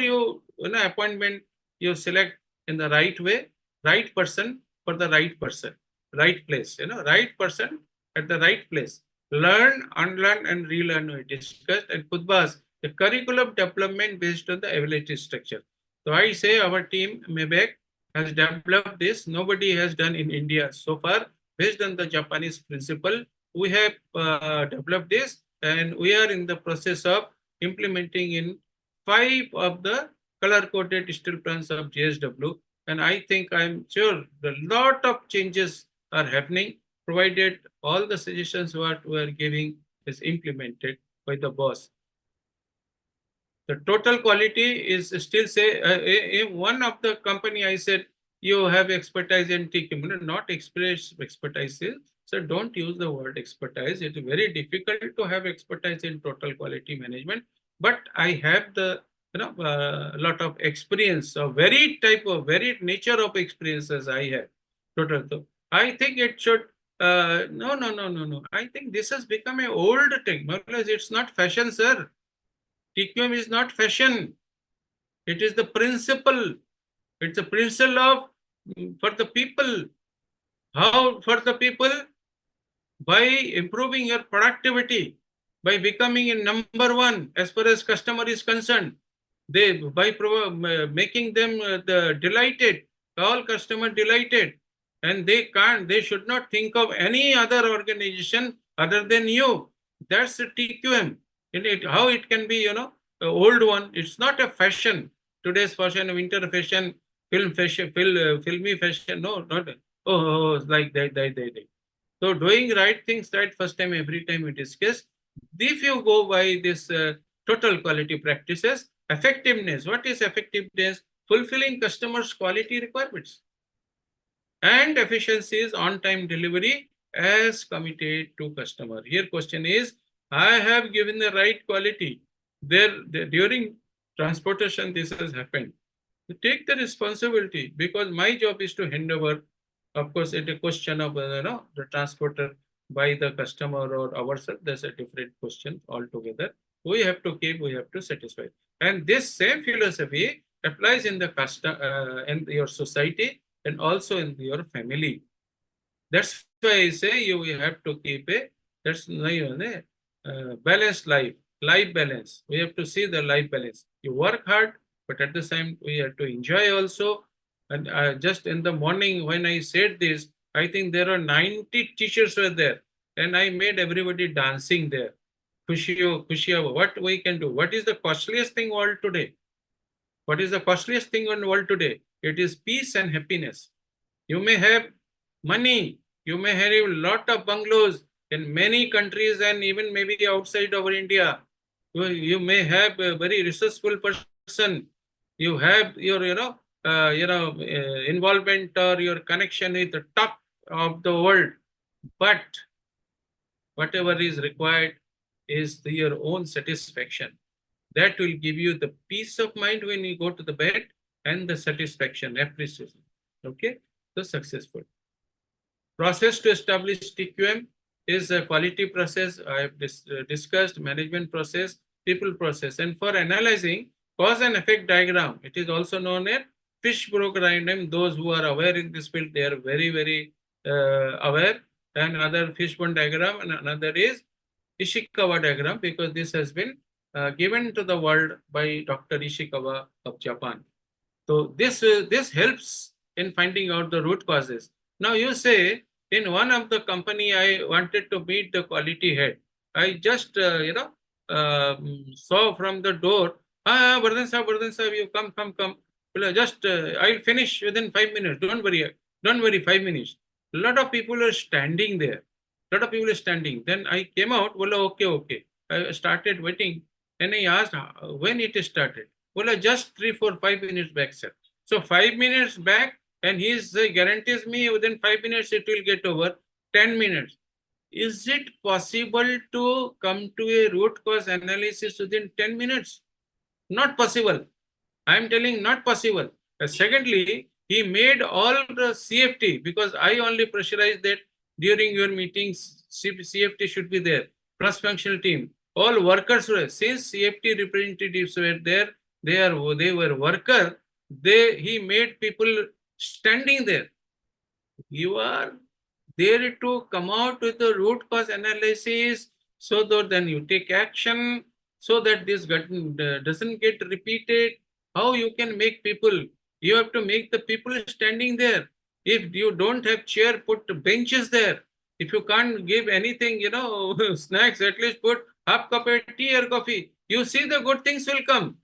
appointment, you select in the right way, right person for the right person, right place, right person at the right place. Learn, unlearn, and relearn, we discussed. And Kudbas, the curriculum development based on the ability structure. So I say our team, Mebek, has developed this. Nobody has done in India so far. Based on the Japanese principle, we have developed this, and we are in the process of implementing in 5 of the color-coded steel plants of JSW. And I think, I'm sure a lot of changes are happening, provided all the suggestions what we are giving is implemented by the boss. The total quality is still say, in one of the company I said, you have expertise in TQ, not expertise. So don't use the word expertise. It is very difficult to have expertise in total quality management. But I have the lot of experience, of very nature of experiences I have. Total. I think it should. No. I think this has become an old thing. It's not fashion, sir. TQM is not fashion. It is the principle. It's a principle of for the people. How for the people? By improving your productivity, by becoming a number one as far as customer is concerned. They by making them delighted, all customer delighted, and they should not think of any other organization other than you. That's the TQM. In it, how it can be, old one. It's not a fashion. Today's fashion, winter fashion, film fashion, filmy fashion. No, not. Like that. So doing right things right first time, every time we discuss. If you go by this total quality practices, effectiveness. What is effectiveness? Fulfilling customers' quality requirements. And efficiency is on-time delivery as committed to customer. Here question is, I have given the right quality. During transportation, this has happened. You take the responsibility, because my job is to hand over. Of course, it's a question of the transporter by the customer or ourselves. That's a different question altogether. We have to satisfy. And this same philosophy applies in the in your society and also in your family. That's why I say you have to keep balanced life balance. We have to see the life balance. You work hard, but at the same we have to enjoy also. And just in the morning when I said this, I think there are 90 teachers were there, and I made everybody dancing there. Khushiyo, what we can do? What is the costliest thing world today? What is the costliest thing in the world today? It is peace and happiness. You may have money, you may have a lot of bungalows in many countries and even maybe outside of India. You may have a very resourceful person. You have your, involvement or your connection with the top of the world. But whatever is required is your own satisfaction. That will give you the peace of mind when you go to the bed and the satisfaction, appreciation. Okay, so successful. Process to establish TQM is a quality process. I have discussed management process, people process. And for analyzing cause and effect diagram, it is also known as fishbone diagram. Those who are aware in this field, they are very, very aware. And another fishbone diagram, and another is Ishikawa diagram, because this has been given to the world by Dr. Ishikawa of Japan. So this helps in finding out the root causes. Now you say in one of the company I wanted to meet the quality head. I just saw from the door. Bardhan sahab, you come. Well, just I'll finish within 5 minutes. Don't worry. 5 minutes. A lot of people are standing there. Lot of people are standing. Then I came out. Well, okay. I started waiting, and I asked when it started. Well, just 3, 4, 5 minutes back, sir. So 5 minutes back, and he guarantees me within 5 minutes it will get over. 10 minutes. Is it possible to come to a root cause analysis within 10 minutes? Not possible. I am telling not possible. Secondly, he made all the CFT because I only pressurized that during your meetings, CFT should be there, plus functional team. All workers were, since CFT representatives were there, they were worker, he made people standing there. You are there to come out with the root cause analysis so that then you take action so that this doesn't get repeated. How you can make people? You have to make the people standing there. If you don't have chair, put benches there. If you can't give anything, snacks, at least put half cup of tea or coffee. You see the good things will come.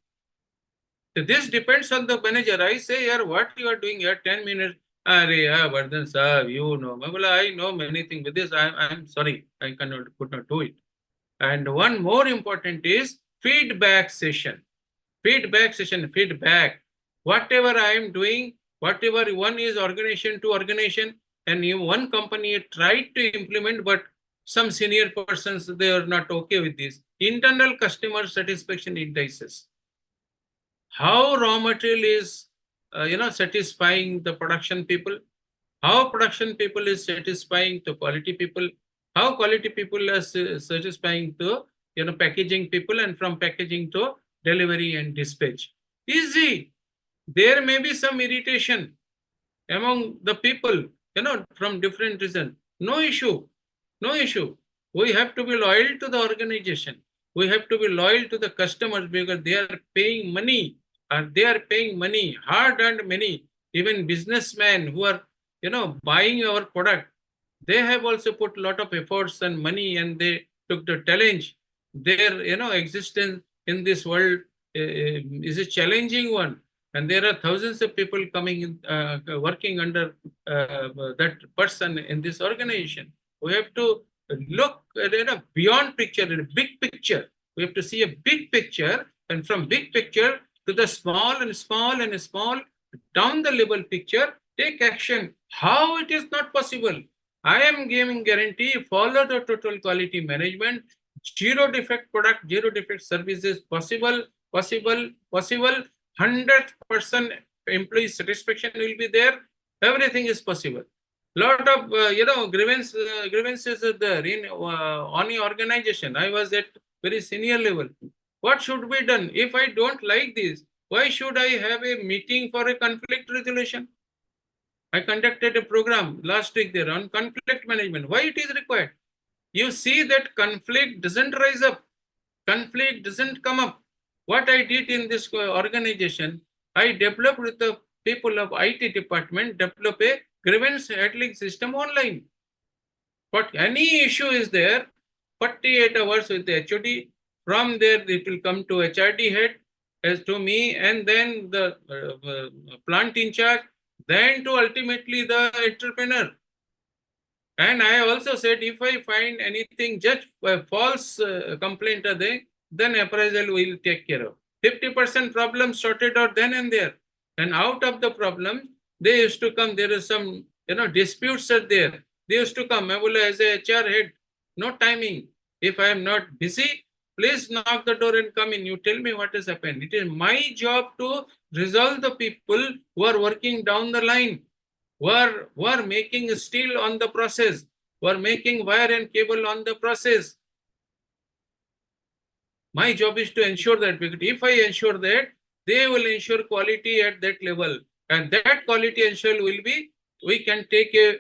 This depends on the manager. I say, yaar, what you are doing here? 10 minutes. Bardhan sahab, you know. I know many things with this. I'm sorry. I could not do it. And one more important is feedback session. Feedback. Whatever I am doing, whatever one is organization to organization, and one company tried to implement, but some senior persons, they are not okay with this. Internal customer satisfaction indices. How raw material is satisfying the production people, how production people is satisfying to quality people, how quality people are satisfying to packaging people, and from packaging to delivery and dispatch. Easy. There may be some irritation among the people from different reasons. No issue. We have to be loyal to the organization. We have to be loyal to the customers because they are paying money, hard-earned money. Even businessmen who are buying our product, they have also put a lot of efforts and money, and they took the challenge. Their existence in this world is a challenging one, and there are thousands of people coming in, working under that person in this organization. We have to look at beyond picture, in a big picture. We have to see a big picture, and from big picture to the small down the level picture, take action. How it is not possible? I am giving guarantee, follow the total quality management, zero defect product, zero defect services, possible. 100% employee satisfaction will be there. Everything is possible. Lot of grievances are there in on the organization. I was at very senior level. What should be done? If I don't like this, why should I have a meeting for a conflict resolution? I conducted a program last week there on conflict management. Why it is required? You see that conflict doesn't rise up. Conflict doesn't come up. What I did in this organization, I developed with the people of IT department, develop a grievance handling system online. But any issue is there, 48 hours with the HOD. From there, it will come to HRD head, as to me, and then the plant in charge, then to ultimately the entrepreneur. And I also said, if I find anything just false complaint are there, then appraisal will take care of. 50% problem sorted out then and there. And out of the problem, they used to come. There is some disputes are there. They used to come. As a HR head, no timing. If I am not busy, please knock the door and come in. You tell me what has happened. It is my job to resolve the people who are working down the line, who are making steel on the process, who are making wire and cable on the process. My job is to ensure that, because if I ensure that, they will ensure quality at that level, and that quality ensure will be, we can take a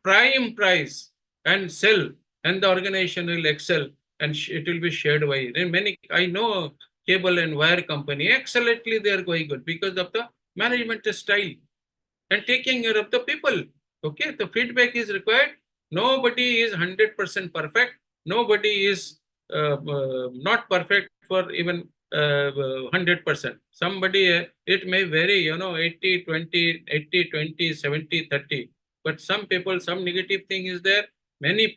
prime price and sell, and the organization will excel, and it will be shared by many. I know cable and wire company excellently, they are going good because of the management style, and taking care of the people. Okay, the feedback is required. Nobody is 100% perfect. Nobody is not perfect for even 100%. Somebody, it may vary, 80, 20, 80, 20, 70, 30. But some people, some negative thing is there.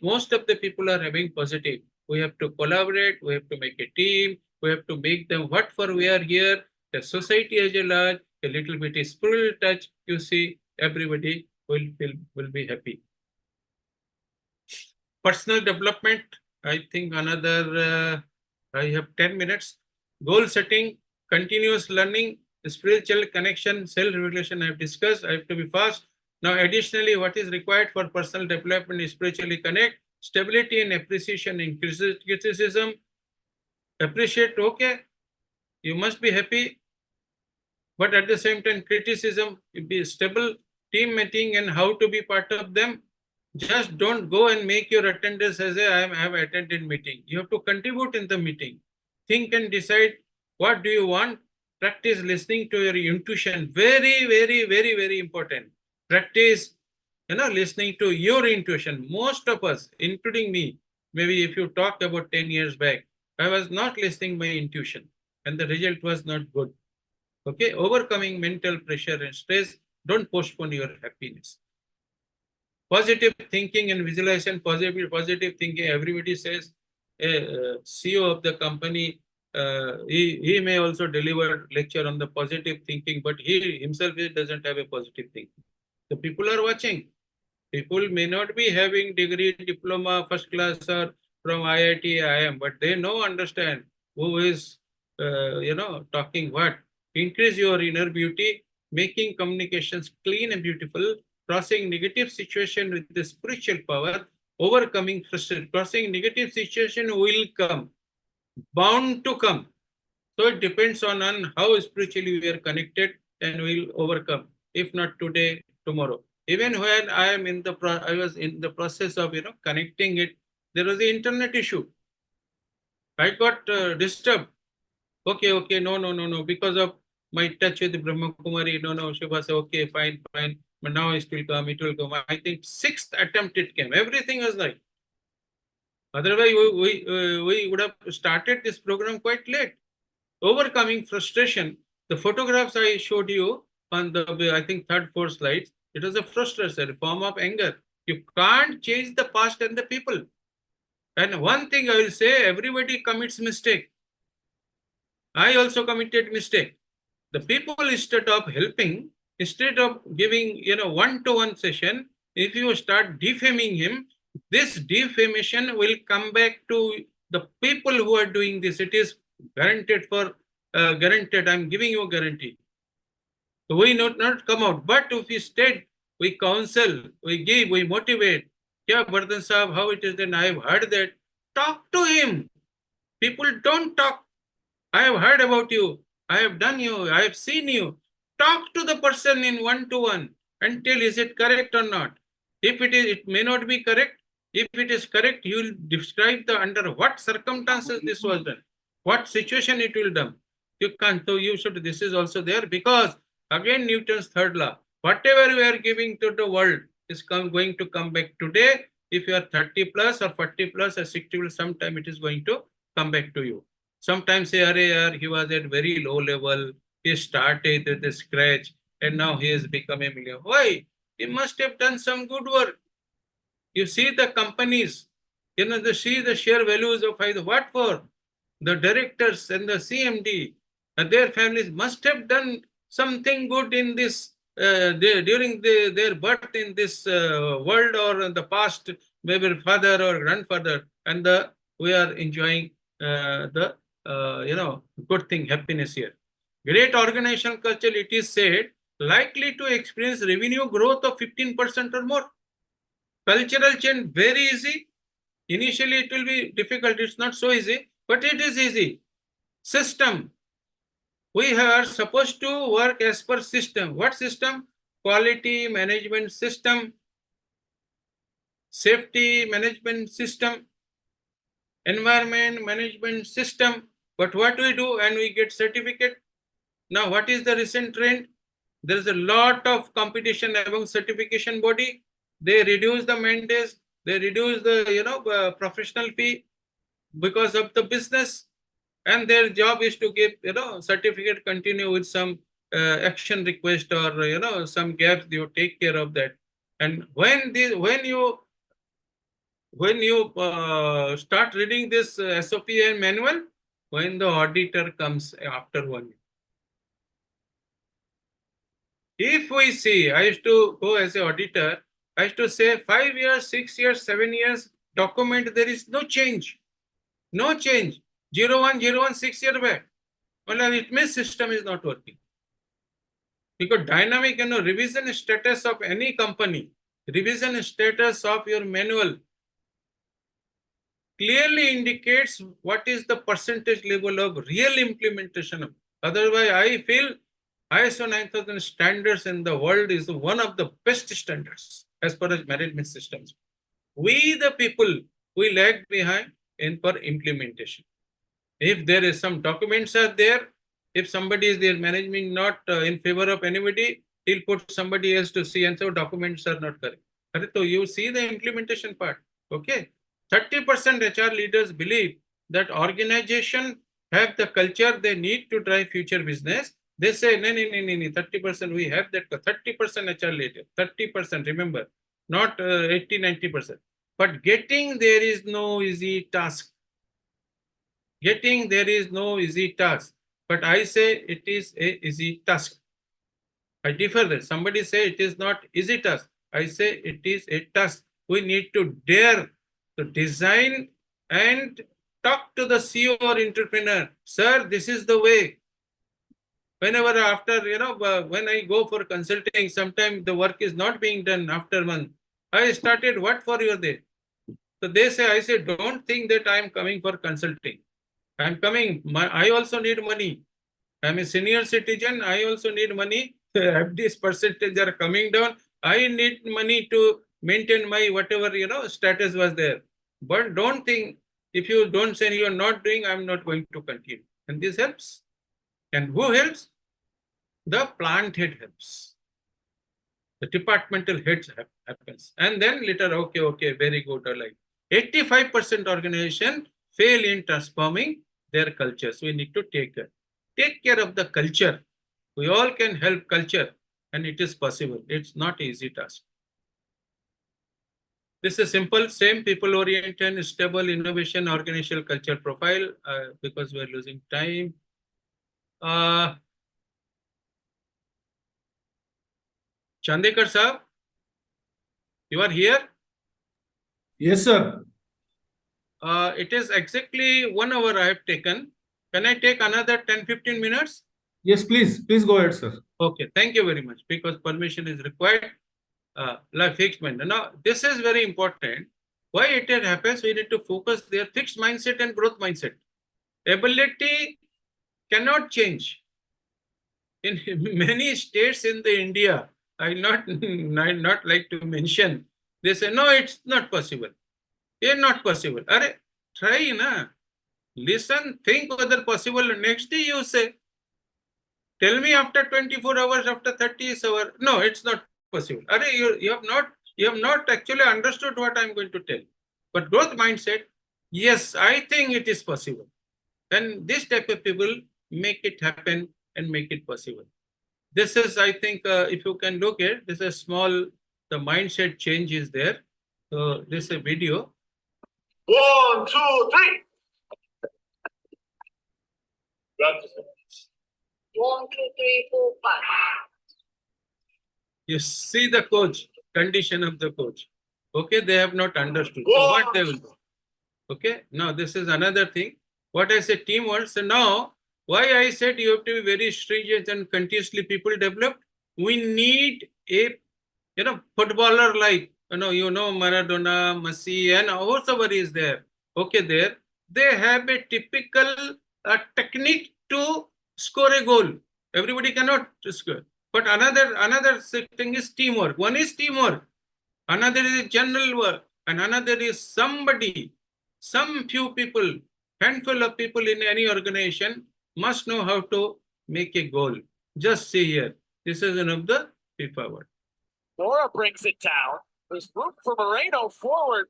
Most of the people are having positive. We have to collaborate. We have to make a team. We have to make them what for we are here. The society as a large, a little bit is spiritual touch. You see, everybody will be happy. Personal development. I think another. I have 10 minutes. Goal setting, continuous learning, spiritual connection, self-regulation. I have discussed. I have to be fast. Now, additionally, what is required for personal development is spiritually connect, stability and appreciation in criticism. Appreciate, okay, you must be happy, but at the same time, criticism, be stable, team meeting, and how to be part of them. Just don't go and make your attendance as I have attended meeting. You have to contribute in the meeting. Think and decide what do you want. Practice listening to your intuition. Very, very, very, very important. Practice, listening to your intuition. Most of us, including me, maybe if you talk about 10 years back, I was not listening my intuition, and the result was not good. Okay, overcoming mental pressure and stress. Don't postpone your happiness. Positive thinking and visualization. Positive thinking. Everybody says a CEO of the company. He may also deliver lecture on the positive thinking, but he himself doesn't have a positive thinking. The people are watching. People may not be having degree, diploma, first class, or from IIT, IIM, but they know, understand who is, talking what. Increase your inner beauty, making communications clean and beautiful, crossing negative situation with the spiritual power, overcoming frustration. Crossing negative situation will come, bound to come. So it depends on how spiritually we are connected, and we'll overcome. If not today, tomorrow. Even when I was in the process of connecting it, there was the internet issue. I got disturbed. Okay, no, because of my touch with Brahma Kumari, no, Shiva said, okay, fine, but now it will come. I think sixth attempt it came. Everything was right. Otherwise, we would have started this program quite late. Overcoming frustration. The photographs I showed you on the, I think, third, fourth slides, it was a frustration, a form of anger. You can't change the past and the people. And one thing I will say, everybody commits mistake. I also committed mistake. The people, instead of helping, instead of giving one-to-one session, if you start defaming him, this defamation will come back to the people who are doing this. It is guaranteed guaranteed. I'm giving you a guarantee. So we not come out. But if we stay, we counsel, we give, we motivate. Yeah, Bardhan Sahab, how it is, then I have heard that. Talk to him. People don't talk. I have heard about you. I have done you. I have seen you. Talk to the person in one-to-one and tell, is it correct or not? If it is, it may not be correct. If it is correct, you will describe under what circumstances this was done, what situation it will done. You can't. So you should. This is also there, because again Newton's third law. Whatever we are giving to the world is going to come back today. If you are 30 plus or 40 plus or 60 plus, sometime it is going to come back to you. Sometimes say, he was at very low level. He started at the scratch, and now he has become a millionaire. Why? He must have done some good work. You see the companies, they see the share values of what for? The directors and the CMD and their families must have done something good in this during their birth in this world, or in the past, maybe father or grandfather, and we are enjoying the good thing, happiness here. Great organizational culture, it is said, likely to experience revenue growth of 15% or more. Cultural change, very easy. Initially, it will be difficult. It's not so easy, but it is easy. System. We are supposed to work as per system. What system? Quality management system, safety management system, environment management system. But what we do, and we get certificate. Now, what is the recent trend? There is a lot of competition among certification body. They reduce the mandates, they reduce the professional fee because of the business, and their job is to give certificate continue with some action request or some gaps. You take care of that. And when you start reading this SOP and manual, when the auditor comes after 1 year. If we see, I used to go as an auditor, I used to say 5 years, 6 years, 7 years, document, there is no change. No change. 0101 6 years back. Well, it means system is not working. Because dynamic, revision status of any company, revision status of your manual clearly indicates what is the percentage level of real implementation. Otherwise, I feel ISO 9000 standards in the world is one of the best standards as far as management systems. We, the people, we lag behind in for implementation. If there is some documents are there, if somebody is there management not in favor of anybody, he'll put somebody else to see, and so documents are not correct. So you see the implementation part. Okay. 30% HR leaders believe that organization have the culture they need to drive future business. They say, no, 30% we have that, 30% HR leader, 30%, remember, not 80, 90%. But getting there is no easy task. Getting there is no easy task. But I say it is a easy task. I differ that. Somebody say it is not easy task. I say it is a task. We need to dare to design and talk to the CEO or entrepreneur. Sir, this is the way. Whenever after, when I go for consulting, sometimes the work is not being done after a month. I started, what for you there? So they say, I say, don't think that I am coming for consulting. I am coming. I also need money. I am a senior citizen. I also need money. FD's percentage are coming down. I need money to maintain my whatever status was there. But don't think, if you don't say you are not doing, I am not going to continue. And this helps. And who helps? The plant head helps. The departmental heads happens. And then later, okay, very good. Like 85% organization fail in transforming their cultures. We need to take care of the culture. We all can help culture, and it is possible. It's not easy task. This is simple, same people-oriented, stable, innovation, organizational culture profile, because we are losing time. Chandekar sir, you are here? Yes, sir. It is exactly 1 hour I have taken. Can I take another 10-15 minutes? Yes, please. Please go ahead, sir. Okay, thank you very much, because permission is required. Like fixed mindset. Now, this is very important. Why it happens? We need to focus their fixed mindset and growth mindset. Ability cannot change. In many states in the India, I not like to mention. They say no, it's not possible. It's not possible. Are try na. Listen, think whether possible. Next day you say, tell me after 24 hours, after 30 hours. No, it's not possible. Are you have not actually understood what I'm going to tell. But growth mindset, yes, I think it is possible. And this type of people make it happen and make it possible. This is, I think, if you can look at, this is small, the mindset change is there. So this is a video. 1, 2, 3. 1, 2, 3, 4, 5. You see the coach, condition of the coach. Okay, they have not understood. So what they will do? Okay, now this is another thing. What I say, teamwork. So now, why I said you have to be very stringent and continuously people develop. We need a footballer like Maradona, Messi, and whoever is there. Okay, there they have a typical technique to score a goal. Everybody cannot score. But another thing is teamwork. One is teamwork. Another is general work, and another is somebody, some few people, handful of people in any organization must know how to make a goal. Just see here. This is one of the FIFA word. Nora brings it down. There's room for Moreno forward.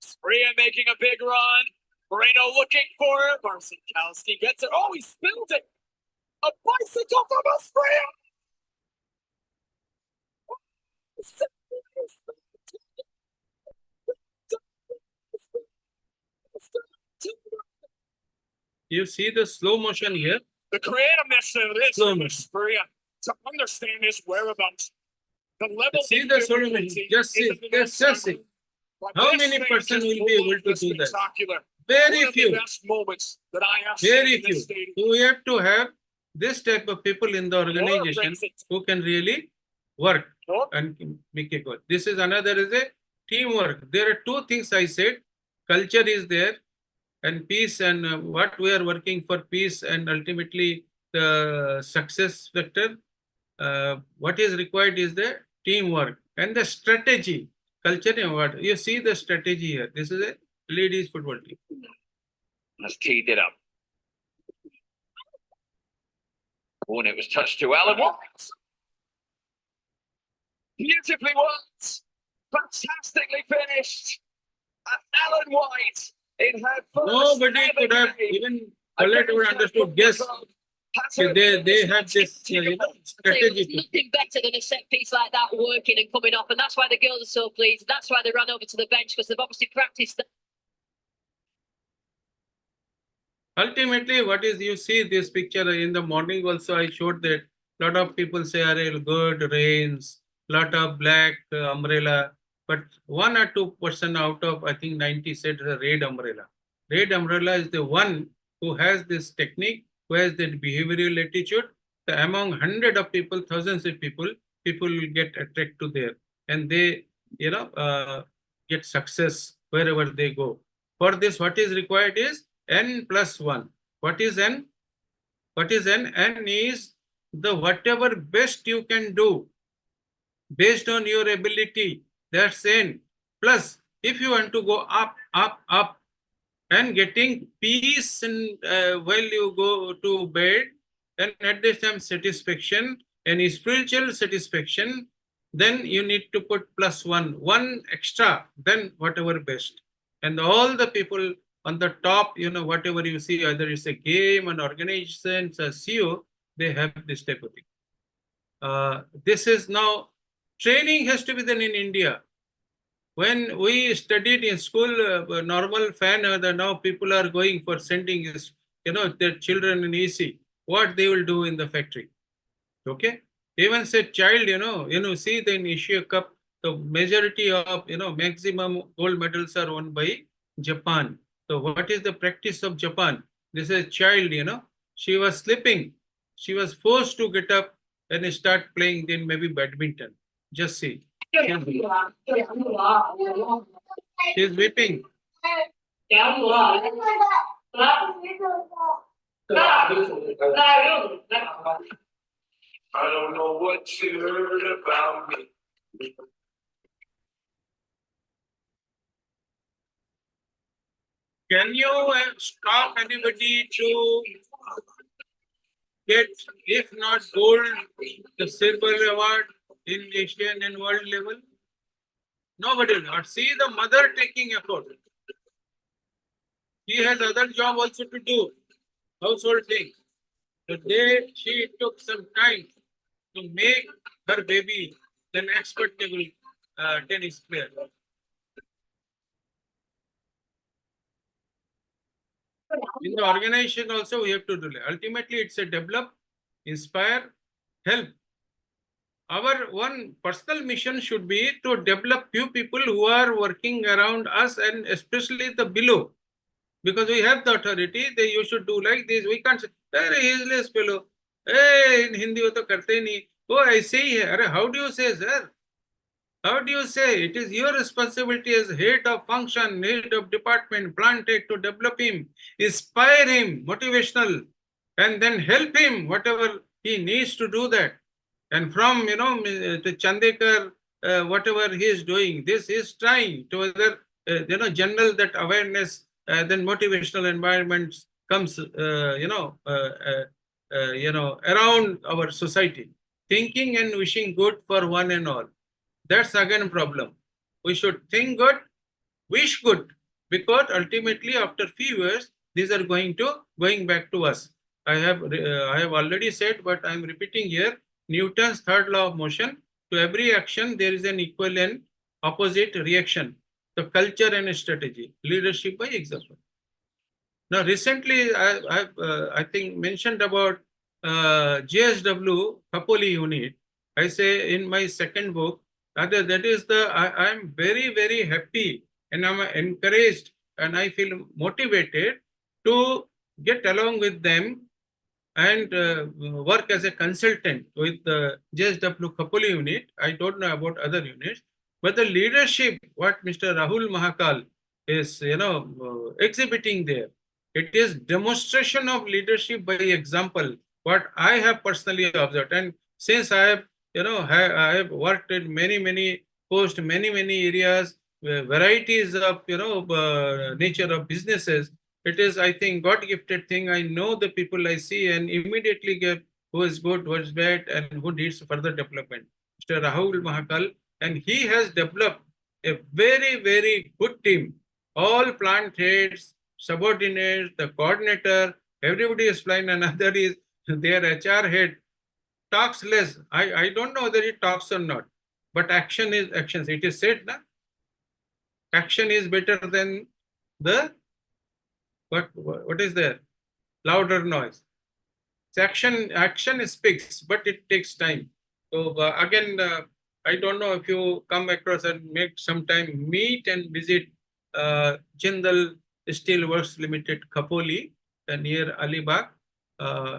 Spria making a big run. Moreno looking for it. Marcinkowski gets it. Oh, he spilled it. A bicycle from Spria. You see the slow motion here. The creativeness of this Slow from motion. Spria to understand his whereabouts. The level See of the slow motion. difficulty Just see. isn't the Just next see. level. But How this many man person just will be pulled able to off the do that? spectacular. Very One of the few. best moments that I have Very seen in few. this stadium. So we have to have this type of people in the organization brings it. who can really work Nora and make it work. This is another is a teamwork. There are two things I said. Culture is there and peace, and what we are working for peace and ultimately the success factor. What is required is the teamwork and the strategy. Culture and what you see the strategy here. This is a ladies football team. has teed it up. Oh, and it was touched to Alan White. Beautifully worked. Fantastically finished. And Alan White in her first Nobody ever could have game even Colette would understood. Guess they have this strategy. There's nothing better than a set piece like that working and coming off, and that's why the girls are so pleased. That's why they ran over to the bench, because they've obviously practiced that. Ultimately, what is you see this picture in the morning also I showed that lot of people say are good rains, lot of black umbrella, but 1 or 2% out of I think 90 said the red umbrella. Red umbrella is the one who has this technique, who has that behavioral attitude. The among 100 of people, thousands of people will get attracted to there, and they get success wherever they go. For this, what is required is n plus 1. What is n? What is n? N is the whatever best you can do based on your ability. That's n. Plus, if you want to go up, up, up, and getting peace and while you go to bed, and at the same satisfaction and spiritual satisfaction, then you need to put plus 1, 1 extra, then whatever best. And all the people on the top, whatever you see, either it's a game, an organization, a CEO, they have this type of thing. This is now, training has to be done in India. When we studied in school, normal fan, now people are going for sending, their children in EC. What they will do in the factory? Okay, even said child, see the in Asia Cup, the majority of maximum gold medals are won by Japan. So what is the practice of Japan? This is a child, she was sleeping, she was forced to get up and start playing. Then maybe badminton. Just see. She's weeping. I don't know what you heard about me. Can you stop anybody to get, if not gold, the silver award in Asian and world level? Nobody will not. See the mother taking effort. She has other job also to do, household things. The day she took some time to make her baby an expert level tennis player. In the organization also we have to do that. Ultimately it's a develop, inspire, help. Our one personal mission should be to develop few people who are working around us, and especially the below. Because we have the authority, you should do like this. We can't say, he is less fellow. Hey, in Hindi wo to karte nahi. Oh, aise hi hai. How do you say, sir? How do you say? It is your responsibility as head of function, head of department, plant head, to develop him, inspire him, motivational, and then help him whatever he needs to do that. And from the Chandekar, whatever he is doing, this is trying to other general that awareness, then motivational environments comes around our society, thinking and wishing good for one and all. That's again a problem. We should think good, wish good, because ultimately after few years these are going back to us. I have already said, but I am repeating here. Newton's third law of motion: to every action there is an equal and opposite reaction. So culture and strategy, leadership by example. Now, recently, I think mentioned about JSW Kapoli unit. I say in my second book that is I am very very happy and I'm encouraged and I feel motivated to get along with them and work as a consultant with the JSW Kapoli unit. I don't know about other units, but the leadership what Mr. Rahul Mahakal is exhibiting there, it is demonstration of leadership by example. What I have personally observed, and since I have I have worked in many posts, many areas, varieties of nature of businesses. It is, I think, God gifted thing. I know the people I see and immediately get who is good, who is bad, and who needs further development. Mr. Rahul Mahakal, and he has developed a very good team. All plant heads, subordinates, the coordinator, everybody is flying. Another is their HR head talks less. I don't know whether he talks or not, but action is actions. It is said that action is better than the what is there? Louder noise. So action speaks, but it takes time. So again, I don't know if you come across and make some time meet and visit Jindal Steel Works Limited, Khopoli, near Alibag.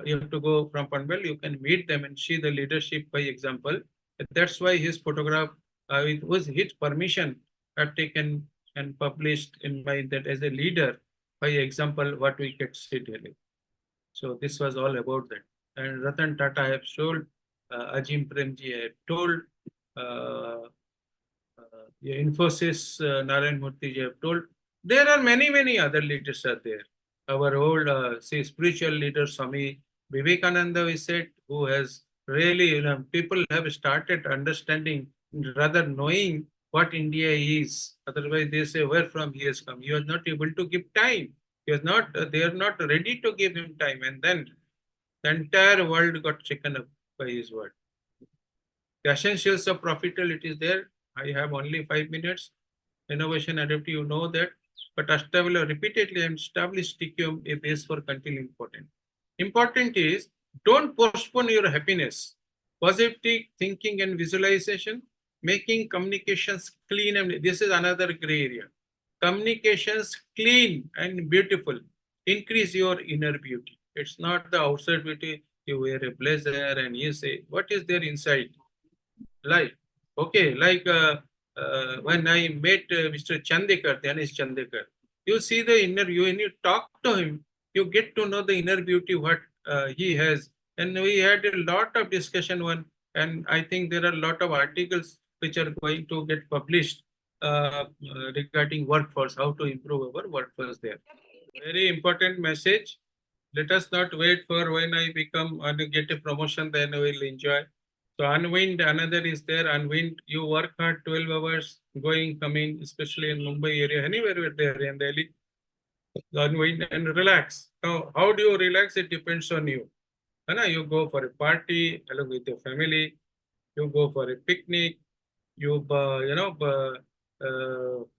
You have to go from Panvel. You can meet them and see the leadership by example. That's why his photograph, it was his permission, have taken and published in my that as a leader by example what we get see daily. So this was all about that. And Ratan Tata I have told, Ajim Premji I have told, Infosys Narayan Murthy I have told. There are many other leaders are there. Our old say spiritual leader Swami Vivekananda we said, who has really people have started understanding, rather knowing what India is. Otherwise they say where from he has come. He was not able to give time. He was not. They are not ready to give him time, and then the entire world got shaken up by his word. The essentials of profitability is there. I have only 5 minutes. Innovation, adaptive, you know that. But Ashtabula repeatedly and established TQM a base for continuing important. Important is don't postpone your happiness. Positive thinking and visualization, making communications clean, and this is another gray area. Communications clean and beautiful. Increase your inner beauty. It's not the outside beauty. You wear a blazer and you say, what is there inside? Like, okay, like when I met Mr. Chandekar, Danish Chandekar, you see the inner you, when you talk to him, you get to know the inner beauty, what he has. And we had a lot of discussion one, and I think there are a lot of articles which are going to get published regarding workforce, how to improve our workforce there. Very important message. Let us not wait for when I become and get a promotion, then I will enjoy. So unwind, another is there. Unwind, you work hard 12 hours, going, coming, especially in Mumbai area, anywhere we're there in Delhi. Unwind and relax. Now, how do you relax? It depends on you. You go for a party along with your family. You go for a picnic. You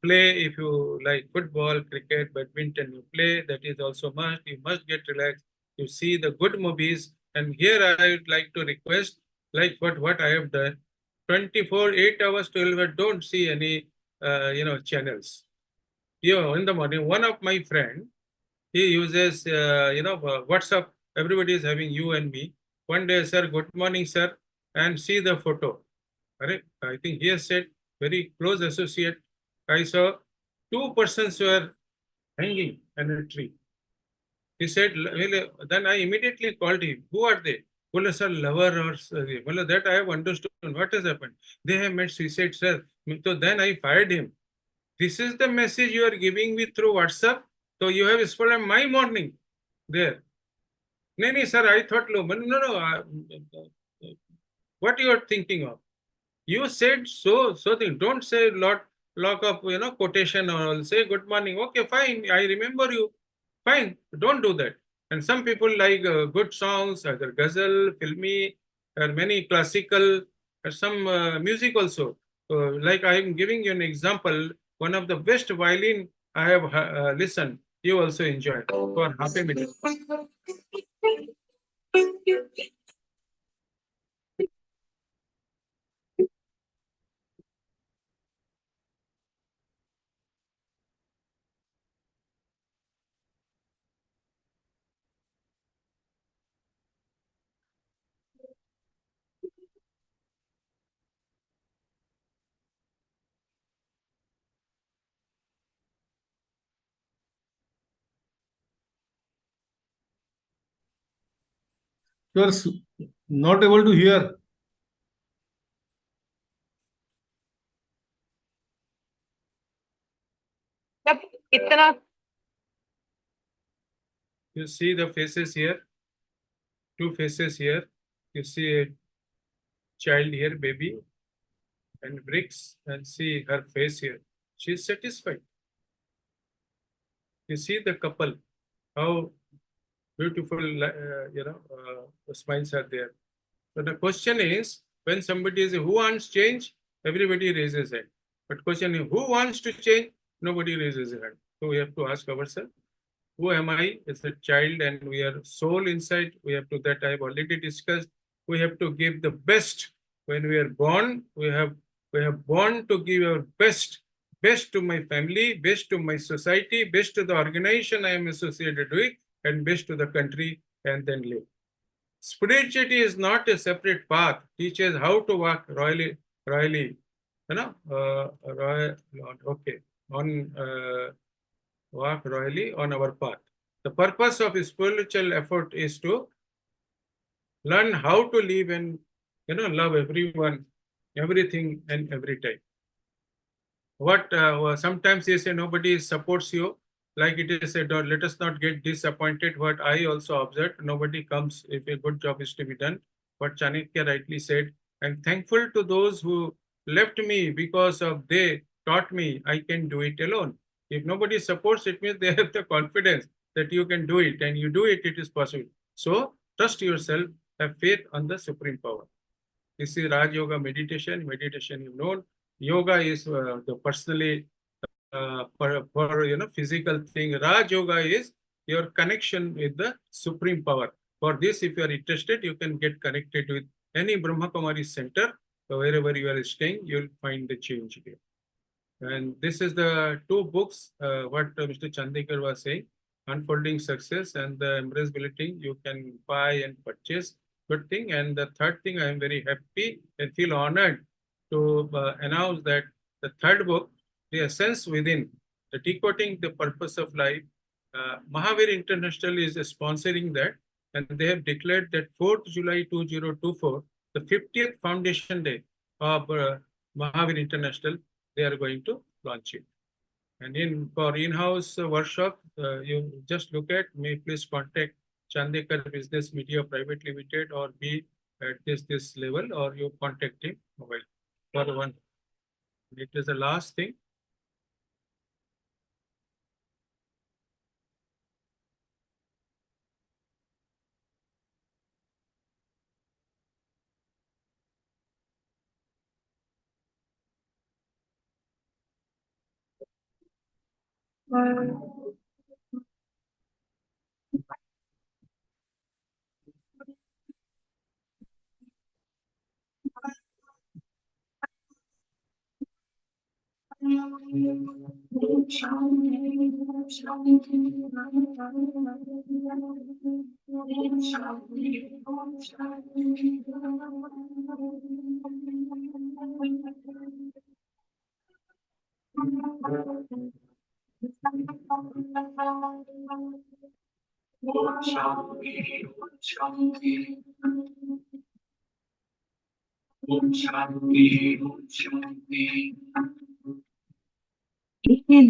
play if you like football, cricket, badminton. You play. That is also must. You must get relaxed. You see the good movies. And here I would like to request, like what I have done, 24, 8 hours, 12 hours. Don't see any channels. In the morning, one of my friend, he uses WhatsApp. Everybody is having you and me. One day, sir, good morning, sir, and see the photo. Correct? I think he has said very close associate. I saw 2 persons were hanging in a tree. He said, then I immediately called him. Who are they? Well, sir, lover or well, that I have understood. What has happened? They have made suicide, sir. So then I fired him. This is the message you are giving me through WhatsApp. So you have spoiled my morning there. No, sir, I thought no. What you are thinking of? You said so thing. Don't say lock up, quotation or I'll say good morning. Okay, fine. I remember you. Fine. Don't do that. And some people like good songs, either ghazal, filmi, or many classical, or some music also. Like I am giving you an example. One of the best violin I have listened. You also enjoy for half a minute. You are not able to hear. You see the faces here, two faces here. You see a child here, baby, and bricks, and see her face here. She is satisfied. You see the couple, how beautiful, smiles are there. So the question is, when somebody is who wants change, everybody raises hand. But question is, who wants to change? Nobody raises a hand. So we have to ask ourselves, who am I as a child, and we are soul inside. We have to, that I have already discussed. We have to give the best. When we are born, we have born to give our best to my family, best to my society, best to the organization I am associated with, and best to the country, and then live. Spirituality is not a separate path. Teaches how to walk royally, okay, on walk royally on our path. The purpose of spiritual effort is to learn how to live and love everyone, everything, and every time. What sometimes they say nobody supports you, like it is said, let us not get disappointed. What I also observed, nobody comes if a good job is to be done. What Chanakya rightly said, I'm thankful to those who left me because of they taught me I can do it alone. If nobody supports, it means they have the confidence that you can do it, and you do it, it is possible. So trust yourself, have faith on the supreme power. This is Raj Yoga meditation. Meditation, you know, yoga is the personally for physical thing. Raj Yoga is your connection with the supreme power. For this, if you are interested, you can get connected with any Brahma Kumari center. So wherever you are staying, you'll find the change here. And this is the two books, what Mr. Chandekar was saying, Unfolding Success and the Embrace Bulletin. You can buy and purchase. Good thing. And the third thing, I am very happy and feel honored to announce that the third book, The Essence Within, the Decoding the Purpose of Life, Mahavir International is sponsoring that, and they have declared that 4th July 2024, the 50th Foundation Day of Mahavir International, they are going to launch it. And for in-house workshop, you just look at, may please contact Chandekar Business Media Private Limited or be at this level, or you contact him mobile for one. It is the last thing.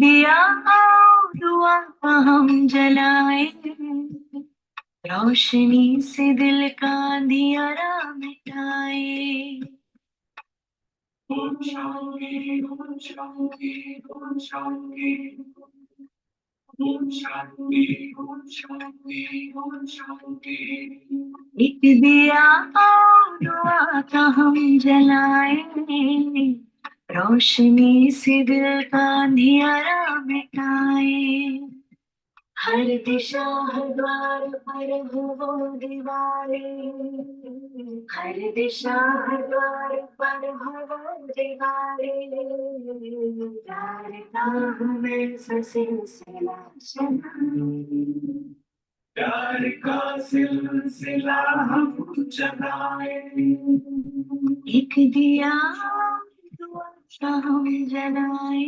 दिया दुआ हम जलाए रोशनी से दिल का अंधियारा मिटाए। ओम शांति ओम शांति ओम शांति ओम शांति ओम शांति ओम शांति। एक दिया और दुआ का हम जलाए, रोशनी से दिल का अंधियारा मिटाए। हर दिशा हर द्वार पर हो वो दिवाले, हर दिशा हर द्वार पर हो वो दिवाले। प्यार का हमें सिलसिला चलाए, प्यार का सिलसिला हम चलाए। एक दिया दुआ का हम जलाए,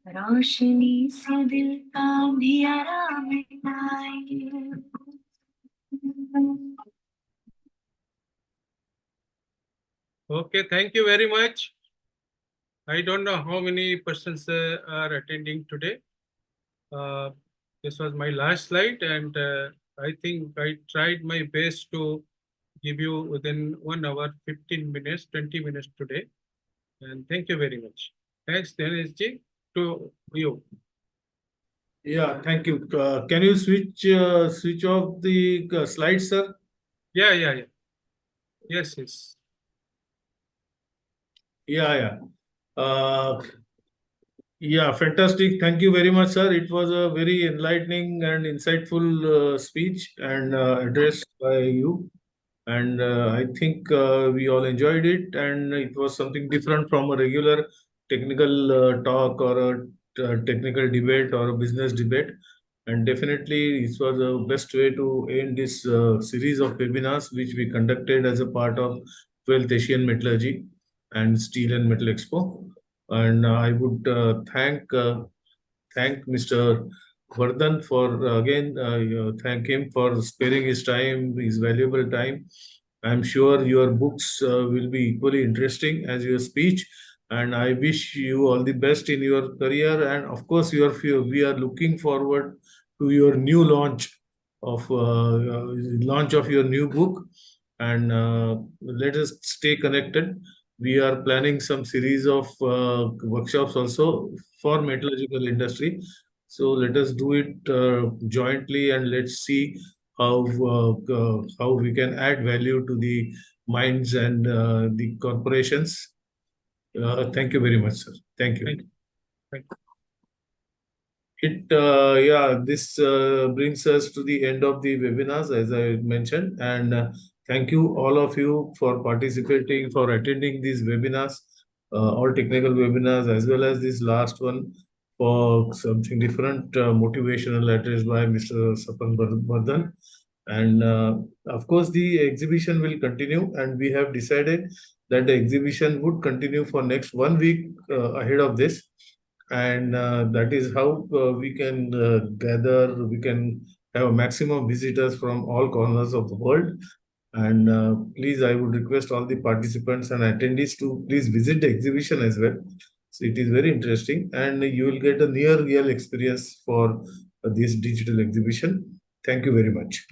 रोशनी से दिल का अंधियारा मिटाए। Okay, thank you very much. I don't know how many persons are attending today. This was my last slide, and I think I tried my best to give you within 1 hour, 15 minutes, 20 minutes today. And thank you very much. Thanks, Dennisji, to you. Yeah, thank you. Can you switch off the slides, sir? Yeah. Yes. Yeah. Yeah, fantastic. Thank you very much, sir. It was a very enlightening and insightful speech and address by you. And I think we all enjoyed it. And it was something different from a regular technical talk or a technical debate or a business debate. And definitely, this was the best way to end this series of webinars, which we conducted as a part of 12th Asian Metallurgy and Steel and Metal Expo. And I would thank Mr. Vardhan for again thank him for sparing his time, his valuable time. I'm sure your books will be equally interesting as your speech, and I wish you all the best in your career. And of course, we are looking forward to your new launch of your new book. And let us stay connected. We are planning some series of workshops also for metallurgical industry. So let us do it jointly, and let's see how we can add value to the minds and the corporations. Thank you very much, sir. Thank you. Thank you. This brings us to the end of the webinars, as I mentioned, and thank you all of you for participating, for attending these webinars, all technical webinars, as well as this last one for something different, motivational address by Mr. Sapan Bardhan. And of course, the exhibition will continue, and we have decided that the exhibition would continue for next 1 week ahead of this. And that is how we can we can have a maximum visitors from all corners of the world. And please, I would request all the participants and attendees to please visit the exhibition as well. So it is very interesting, and you will get a near real experience for this digital exhibition. Thank you very much.